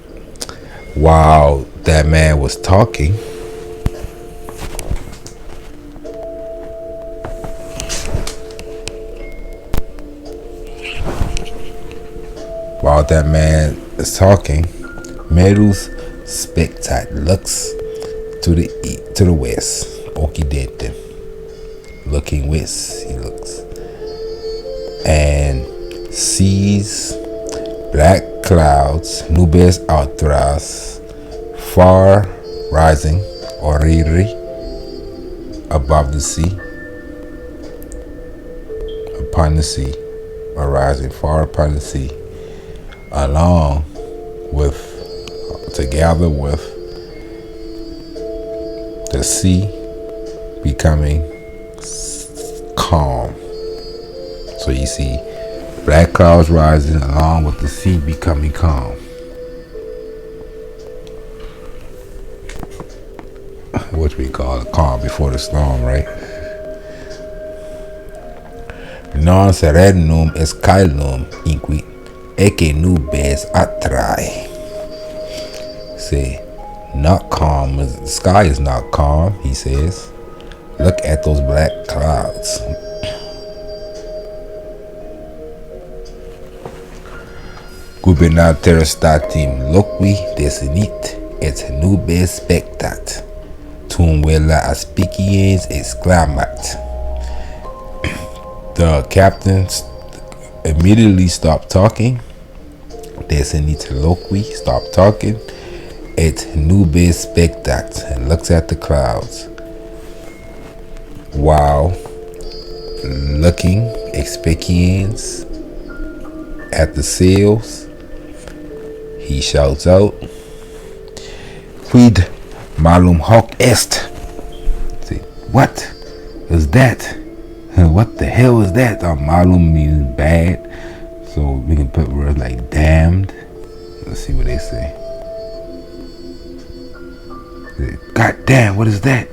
while that man was talking, Medus spectat looks to the west. Occidente, looking west, he looks and sees black clouds, nubes atrás, far rising, oriri, above the sea, upon the sea, or rising far upon the sea, along with, together with the sea becoming calm. So you see black clouds rising along with the sea becoming calm. What we call a calm before the storm, right? Non serenum escalum inquit ecce nubes attrae. Say, not calm. The sky is not calm, he says. Look at those black clouds. Gubernator statim loqui desinit et nubes spectat. Tum vela aspiciens exclamat. The captain immediately stopped talking. Desinit loqui, stopped talking. Et nubes spectat, and looks at the clouds. While looking, expections at the sails, he shouts out, Quid malum hoc est? See, what is that? What the hell is that? Malum means bad, so we can put words like damned. Let's see what they say. God damn, what is that?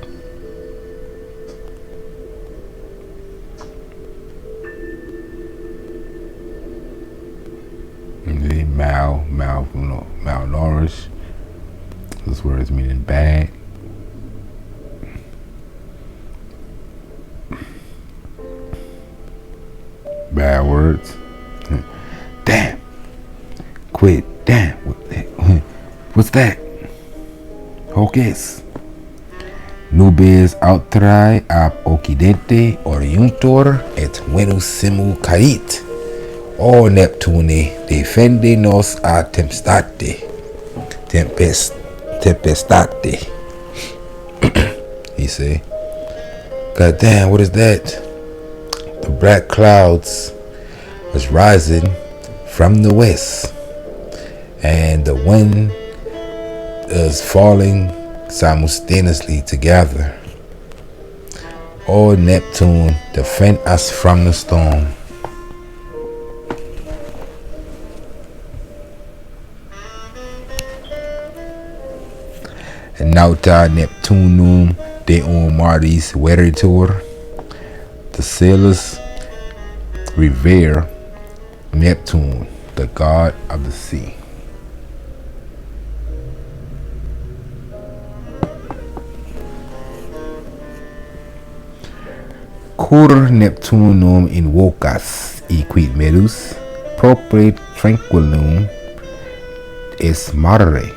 Malnourished. Those words meaning bad. Bad words. Damn. Quit. Damn. What's that? Hocus. Nubes outrae ab occidente oriuntor et venus simul carit. O Neptune, defende nos a tempestate. Tempestate. He say, God damn, what is that? The black clouds was rising from the west, and the wind is falling simultaneously together. O Neptune, defend us from the storm. Nauta Neptunum Deum Maris Veritor. The sailors revere Neptune, the god of the sea. Cur Neptunum invocas quid medus propre tranquillum es mare.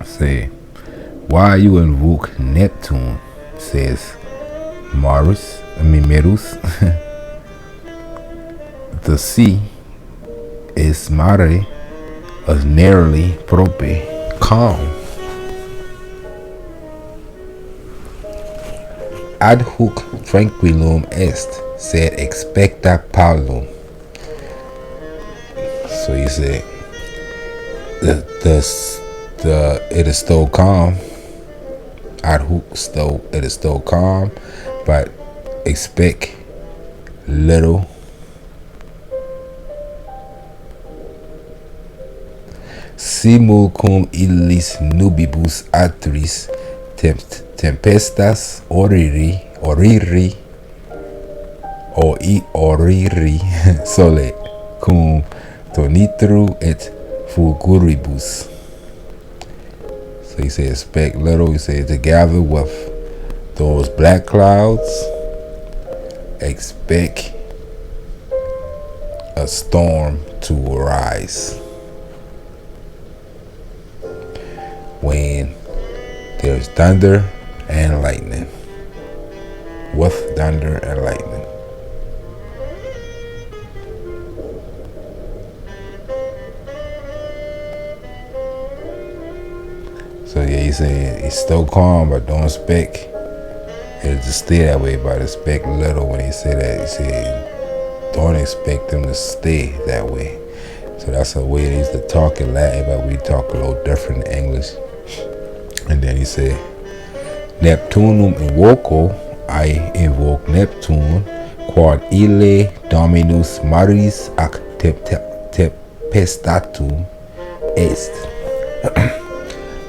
Say, why you invoke Neptune, says Medus. The sea is mare, as narrowly prope, calm. Ad hoc tranquillum est, sed expecta Paulum. So you say it is still calm. Ad hoc it is still calm, but expect little. Simul cum illis nubibus atris tempestas oriri sole cum tonitru et fulguribus. So he said expect little. He said together with those black clouds, expect a storm to arise. When there's thunder and lightning. With thunder and lightning. So yeah, he said it's still calm, but don't expect it to stay that way. But expect little. When he said that, he said don't expect them to stay that way. So that's the way they used to talk in Latin, but we talk a little different in English. And then he said, Neptunum invoco, I invoke Neptune, quod ille dominus maris ac tempestatum est.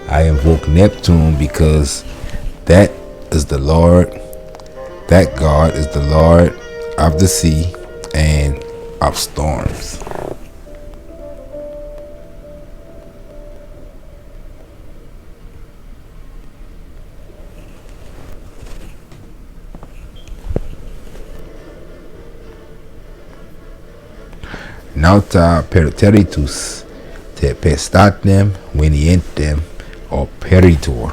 I invoke Neptune because that is the Lord, that God is the Lord of the sea and of storms. Nauta perteritus tempestatem venientem or peritor.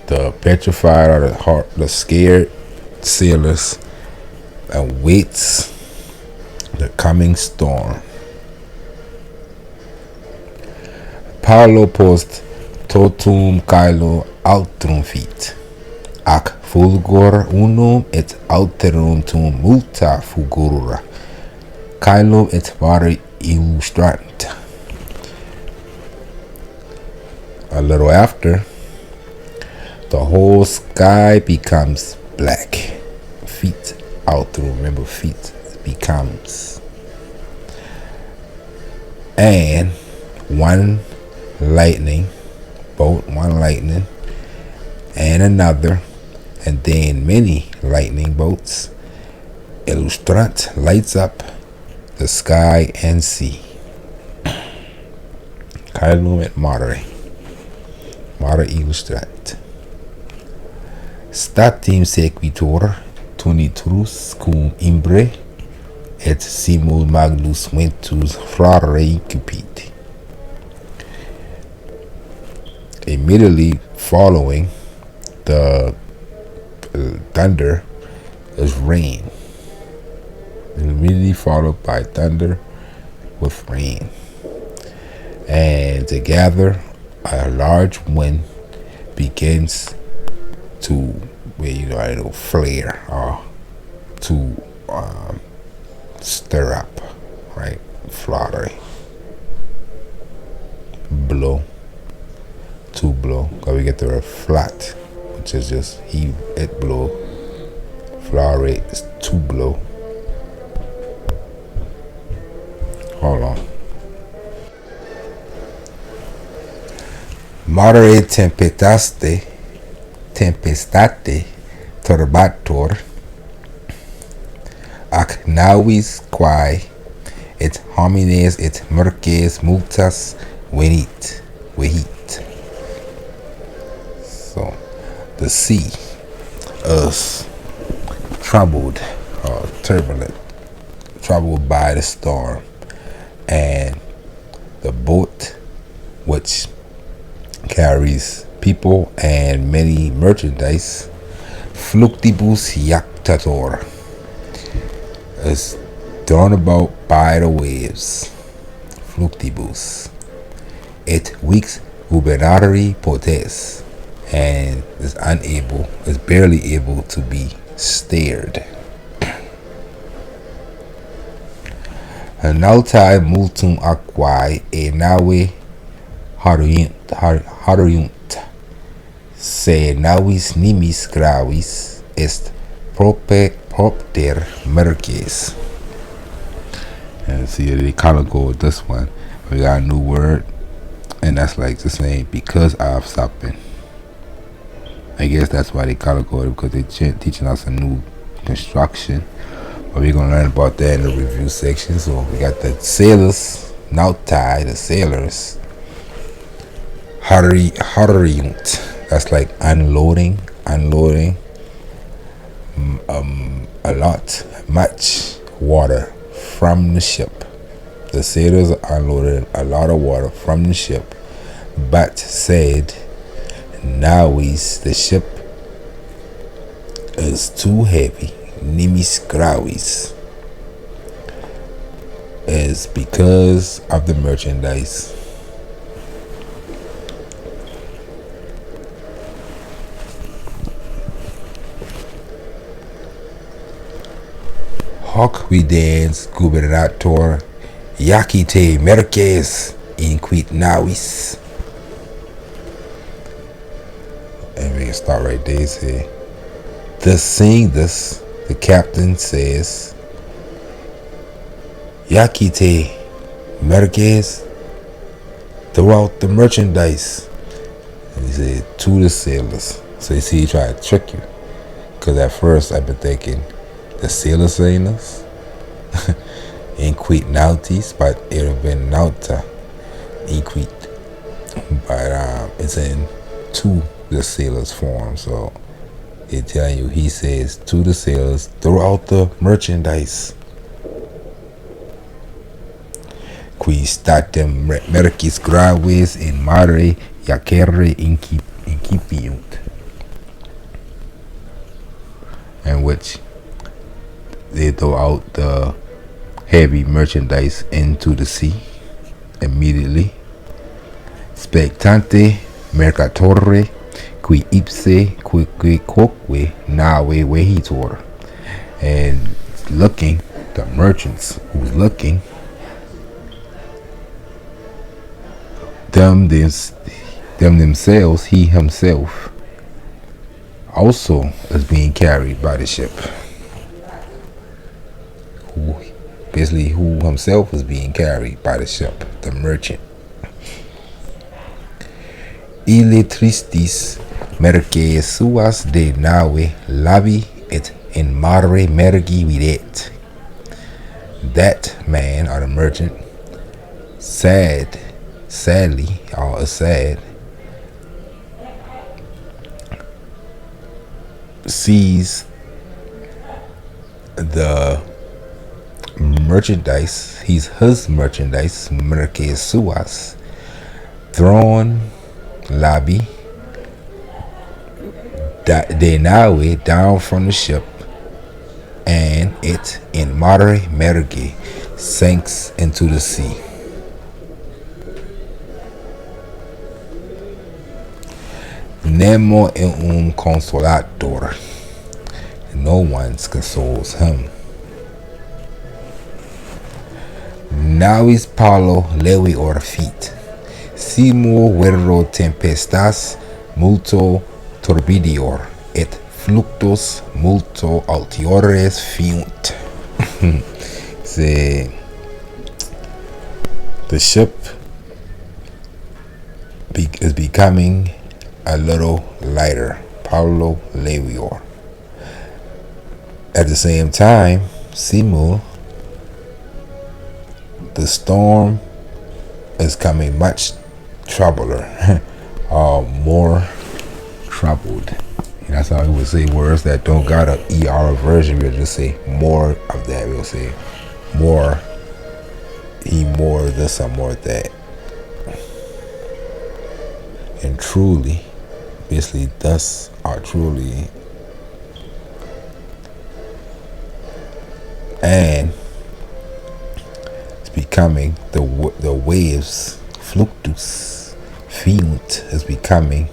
The petrified or the scared sailors awaits the coming storm. Paulo post totum caelo altrum fit, ac fulgor unum et alterum tumulta fulgura. Caelum et mare illustrant. A little after, the whole sky becomes black. Feet out through, remember feet becomes. And one lightning bolt, and another, and then many lightning bolts. Illustrant lights up the sky and sea. Caelum et mare illustrat. Statim sequitur tunitrus cum imbre et simul magnus ventus frare cupid. Immediately following the thunder is rain. Immediately followed by thunder with rain. And together a large wind begins to flare or to stir up, right? Flutter, blow, to blow, because we get the word flat, which is just he it blow. Flower rate is to blow. Hold on. Mare tempestate turbator ac navis quae et homines et merces multas vehit. So the sea is troubled or turbulent, troubled by the storm, and the boat which carries people and many merchandise, fluctibus iactator, is thrown about by the waves. Fluctibus et vix gubernari potes, and is barely able to be steered. Nautai multum aquae e nave harunt, se navis nimis gravis est propter merces. And see, they kind of go with this one. We got a new word, and that's like the same because of something. I guess that's why they kind of go with it, because they're teaching us a new construction. But we're going to learn about that in the review section. So we got the sailors, nautai, the sailors. Harunt, that's like unloading. Much water from the ship. The sailors unloaded a lot of water from the ship, but said, navis, the ship is too heavy. Nimis gravis is because of the merchandise. Hoc videns gubernator iacite merces inquit navis. And we can start right there. Say, thus seeing this, the captain says, iacite merces, throughout the merchandise. And he said, to the sailors. So you see, he tried to trick you. Because at first I've been thinking, the sailors saying this? Inquit nautis, but it would have been nauta. Inquit. But it's in to the sailors form. So they tell you, he says to the sailors throughout the merchandise. Qui statem mercis graves in mare iacere incipiunt. And which they throw out the heavy merchandise into the sea immediately. Spectante mercatore qui ipse quoque nave vehitor. And looking, the merchants who's looking, them themselves, he himself also is being carried by the ship. Basically, who himself is being carried by the ship, the merchant. Ille tristis merces suas de nave lavi et in mare mergi videt. That man, or the merchant, sadly, or is sad, sees the merchandise, his merchandise, merces suas, thrown labi de nave, down from the ship, and it in mare merge, sinks into the sea. Nemo consolator, no one consoles him. Navis palo levi or feet, simul vero tempestas multo turbidior et fluctus multo altiores fiunt. The ship is becoming a little lighter. Paulo Levior. At the same time, simul, the storm is coming much troubler, more troubled. And that's how we would say words that don't got a ER version. We'll just say more of that. We'll say more, he more this or more that. And truly, basically, thus are truly. And it's becoming the waves, fluctus, fiunt is becoming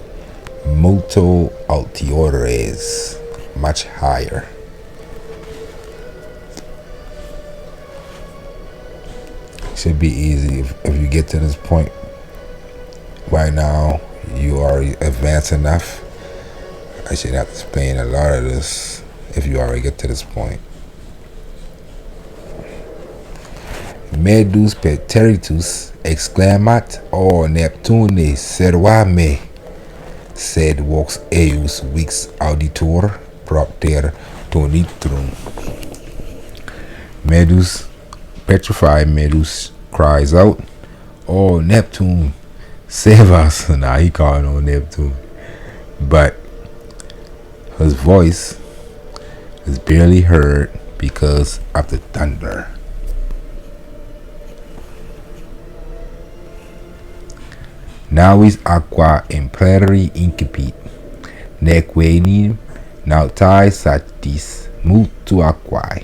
multo altiores, much higher. Should be easy if you get to this point. Right now, you are advanced enough. I should have to explain a lot of this if you already get to this point. Medus preteritus exclamat, o Neptune servame, sed vox eius vix auditor propter tonitrum. Medus, petrified Medus, cries out, "Oh Neptune, save us." Nah, he called on Neptune. But his voice is barely heard because of the thunder. Navis aqua imperri incipit, neque enim nautae satis multu aquae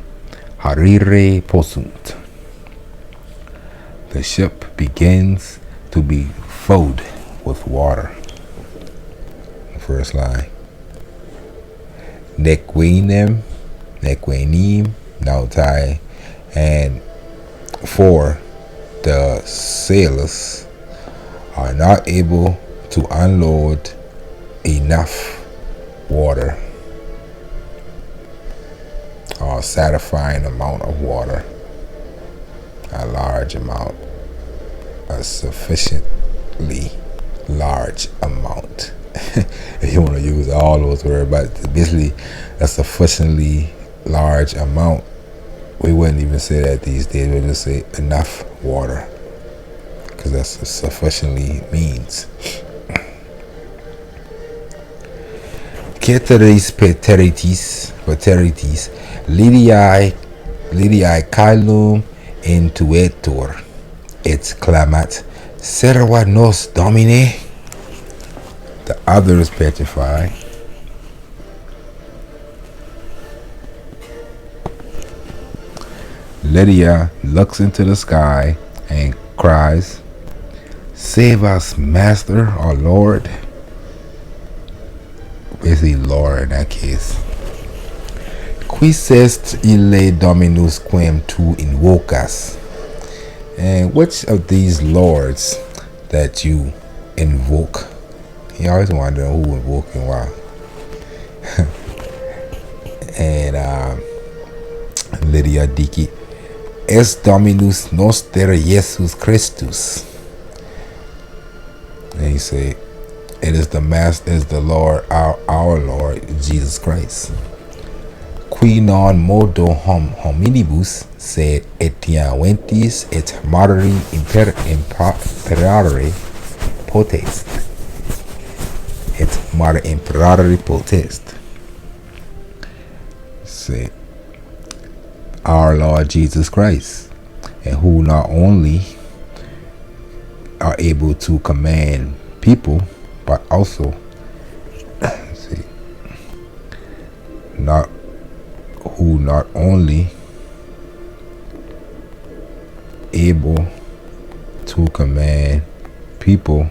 harire possunt. The ship begins to be filled with water. The first line. Neque enim nautae, and for the sailors are not able to unload enough water, or satisfying amount of water, a large amount, a sufficiently large amount. If you want to use all those words, but basically a sufficiently large amount. We wouldn't even say that these days. We'll just say enough water, because that's what sufficiently means. Ceteris pateritis Lydiae caelum intuetur, et clamat, serva nos Domine. The others petrify. Lydia looks into the sky and cries, "Save us, Master or Lord." Basically, Lord in that case. Quis est ille Dominus quem tu invocas? And which of these lords that you invoke? You always wonder who invoking why. And Lydia dicit, "Es Dominus noster Jesus Christus." And he say, "It is the Master, is the Lord, our Lord Jesus Christ. Qui non modo hominibus, sed etiaventis et martyri imperare potest." Et martyr imperare potest. Say, our Lord Jesus Christ, and who not only are able to command people, but also not only able to command people,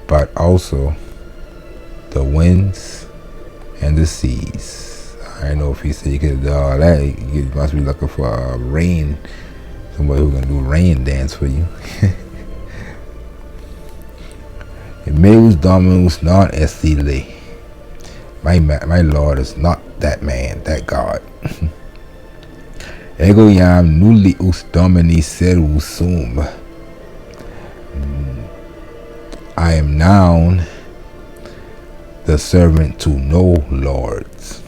but also the winds and the seas. I don't know if he said you could do all that. You must be looking for a rain, somebody who can do rain dance for you. Meus dominus non est ille. My Lord is not that man, that God. Ego iam nullius domini servus sum. I am now the servant to no lords.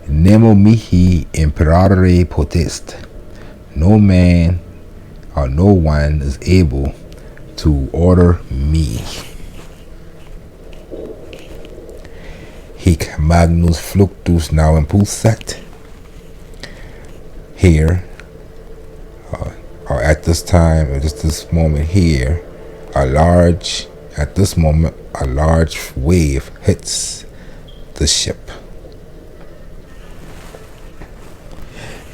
Nemo mihi imperare potest. No man or no one is able to order me. Hic magnus fluctus now impulsat. Here, or at this time, or just this moment here, a large wave hits the ship.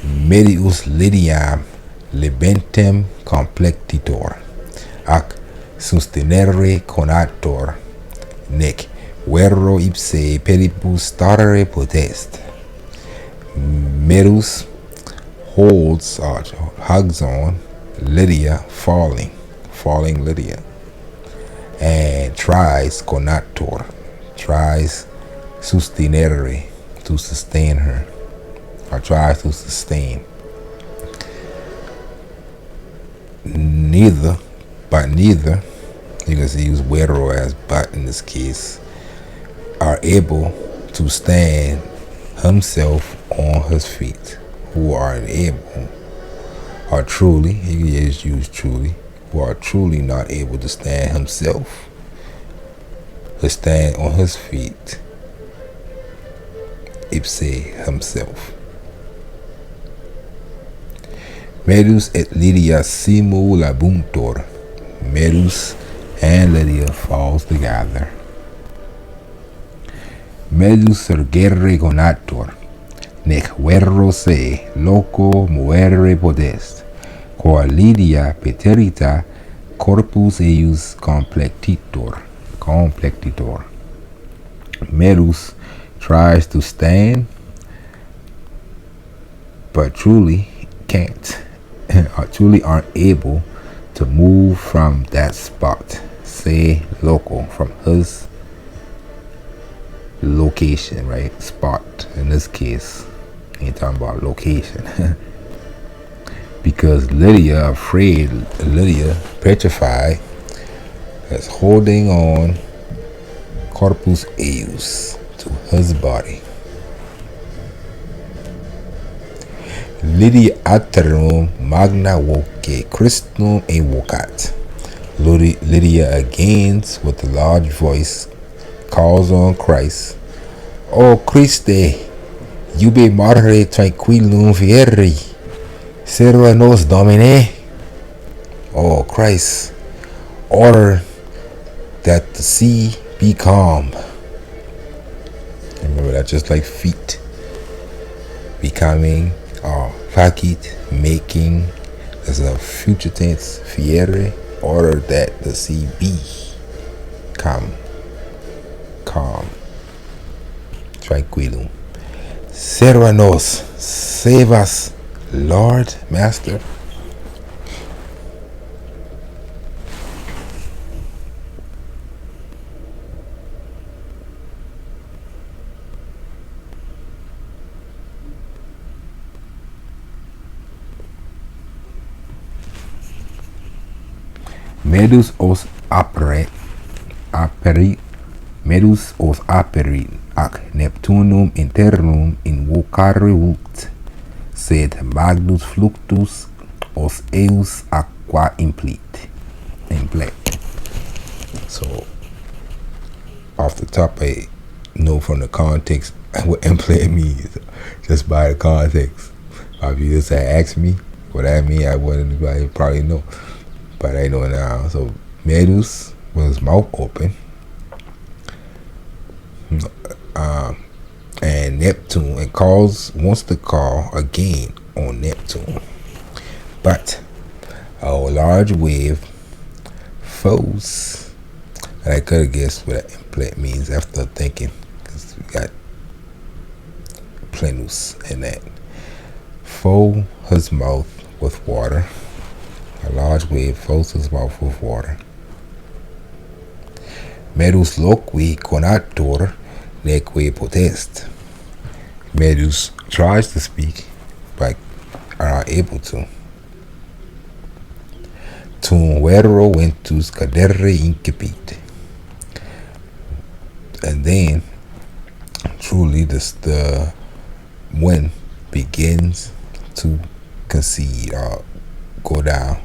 Medius lidiam libentem complectitor, ac sustinere conator, nec verro ipse peribus starere potest. Medus holds or hugs on Lydia falling Lydia, and tries sustinere, to sustain her, or tries to sustain. Neither, you can use verro as but in this case, are able to stand himself on his feet, who are unable, or truly, he is used truly, who are truly not able to stand himself, to stand on his feet, ipse himself. Medus et Lydia simulabuntur. Medus and Lydia falls together. Medus surgere conator, nec verro se loco muere podest, quod Lydia peterita corpus eius complectitor. Medus tries to stand, but truly can't, or truly aren't able to move from that spot, say local, from his location, right? Spot in this case, ain't talking about location. Because Lydia petrified, is holding on corpus eius, to his body. Lydia aterum magna voce Christum invocat. Lydia again, with a large voice, calls on Christ. O Christe, iube mare tranquillum fieri, serva nos Domine. O Christ, order that the sea be calm. Remember that, just like feet becoming, or facit, making, as a future tense, fiere, order that the sea be calm, tranquilum. Serva nos, save us, Lord, Master. Medus os aperit, ac Neptunum internum invocare vult, sed magnus fluctus os eus aqua implet. So, off the top, I know from the context what implet means, just by the context. If you just had asked me what that means, I wouldn't probably know. But I know now. So Medus, with his mouth open, and Neptune, and wants to call again on Neptune, but a large wave flows. And I could have guessed what that implant means after thinking, because we got plenus in that. Fill his mouth with water. A large wave fills his mouth with water. Medus loqui conator neque potest. Medus tries to speak, but are not able to. Tum vero ventus cadere incipit. And then, truly, the wind begins to concede or go down.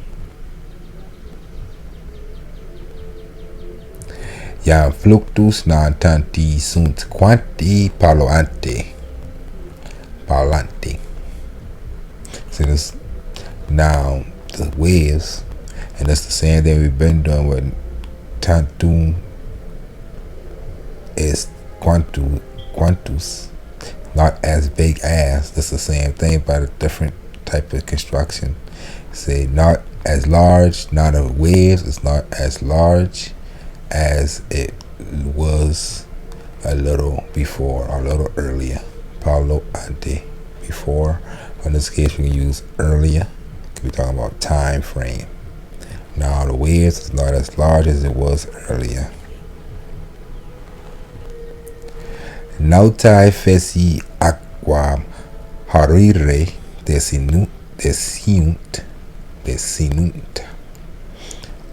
Jam fluctus non tanti sunt quanti parlante. So this now the waves, and that's the same thing we've been doing with tantum is quantus, not as big as. That's the same thing, but a different type of construction. Say not as large, not a waves, it's not as large as it was a little before, or a little earlier. Paulo ante, before. In this case, we can use earlier. We're talking about time frame. Now the waves is not as large as it was earlier. Nautai feci aquam harire desinunt.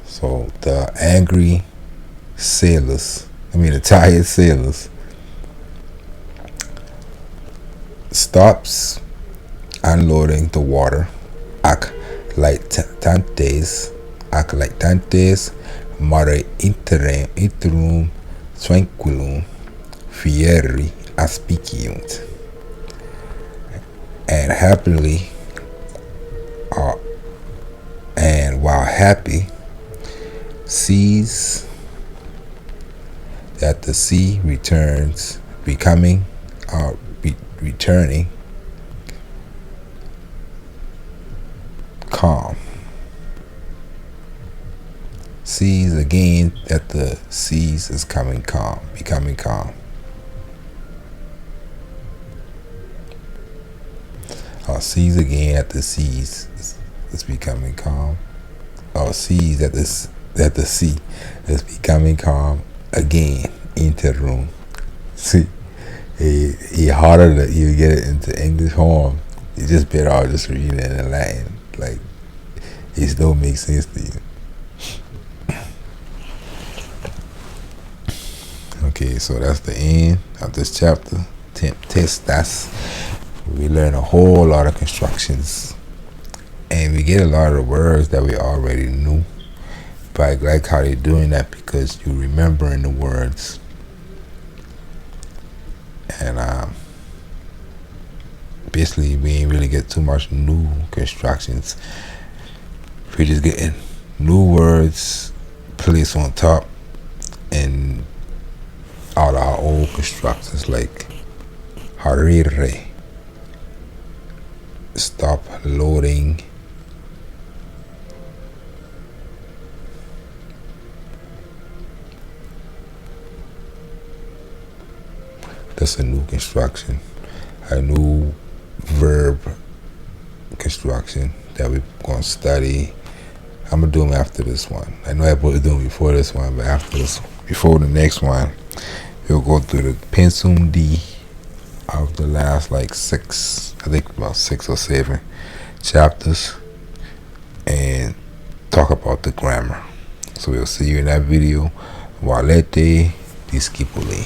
So the angry sailors, the tired sailors, stops unloading the water. Ac lactantes mare interum tranquillum fieri aspiciunt. And happily, and while happy, sees that the sea returns, returning calm. Sees again that the seas is becoming calm. Or sees again that the seas is becoming calm. Or sees that the sea is becoming calm again. Interim. See, it's harder that you get it into English form. You just better off just reading it in Latin. Like, it don't make sense to you. Okay, so that's the end of this chapter. Tempestas. We learn a whole lot of constructions, and we get a lot of words that we already knew. But I like how they're doing that because you're remembering the words. And basically, we ain't really get too much new constructions. We're just getting new words placed on top and all our old constructions, like harire, stop loading, that's a new construction, a new verb construction that we're going to study. I'm going to do them after this one. I know I supposed to do them before this one, but before the next one, we'll go through the pensum D of the last about 6 or 7 chapters and talk about the grammar. So we'll see you in that video. Valete discipuli.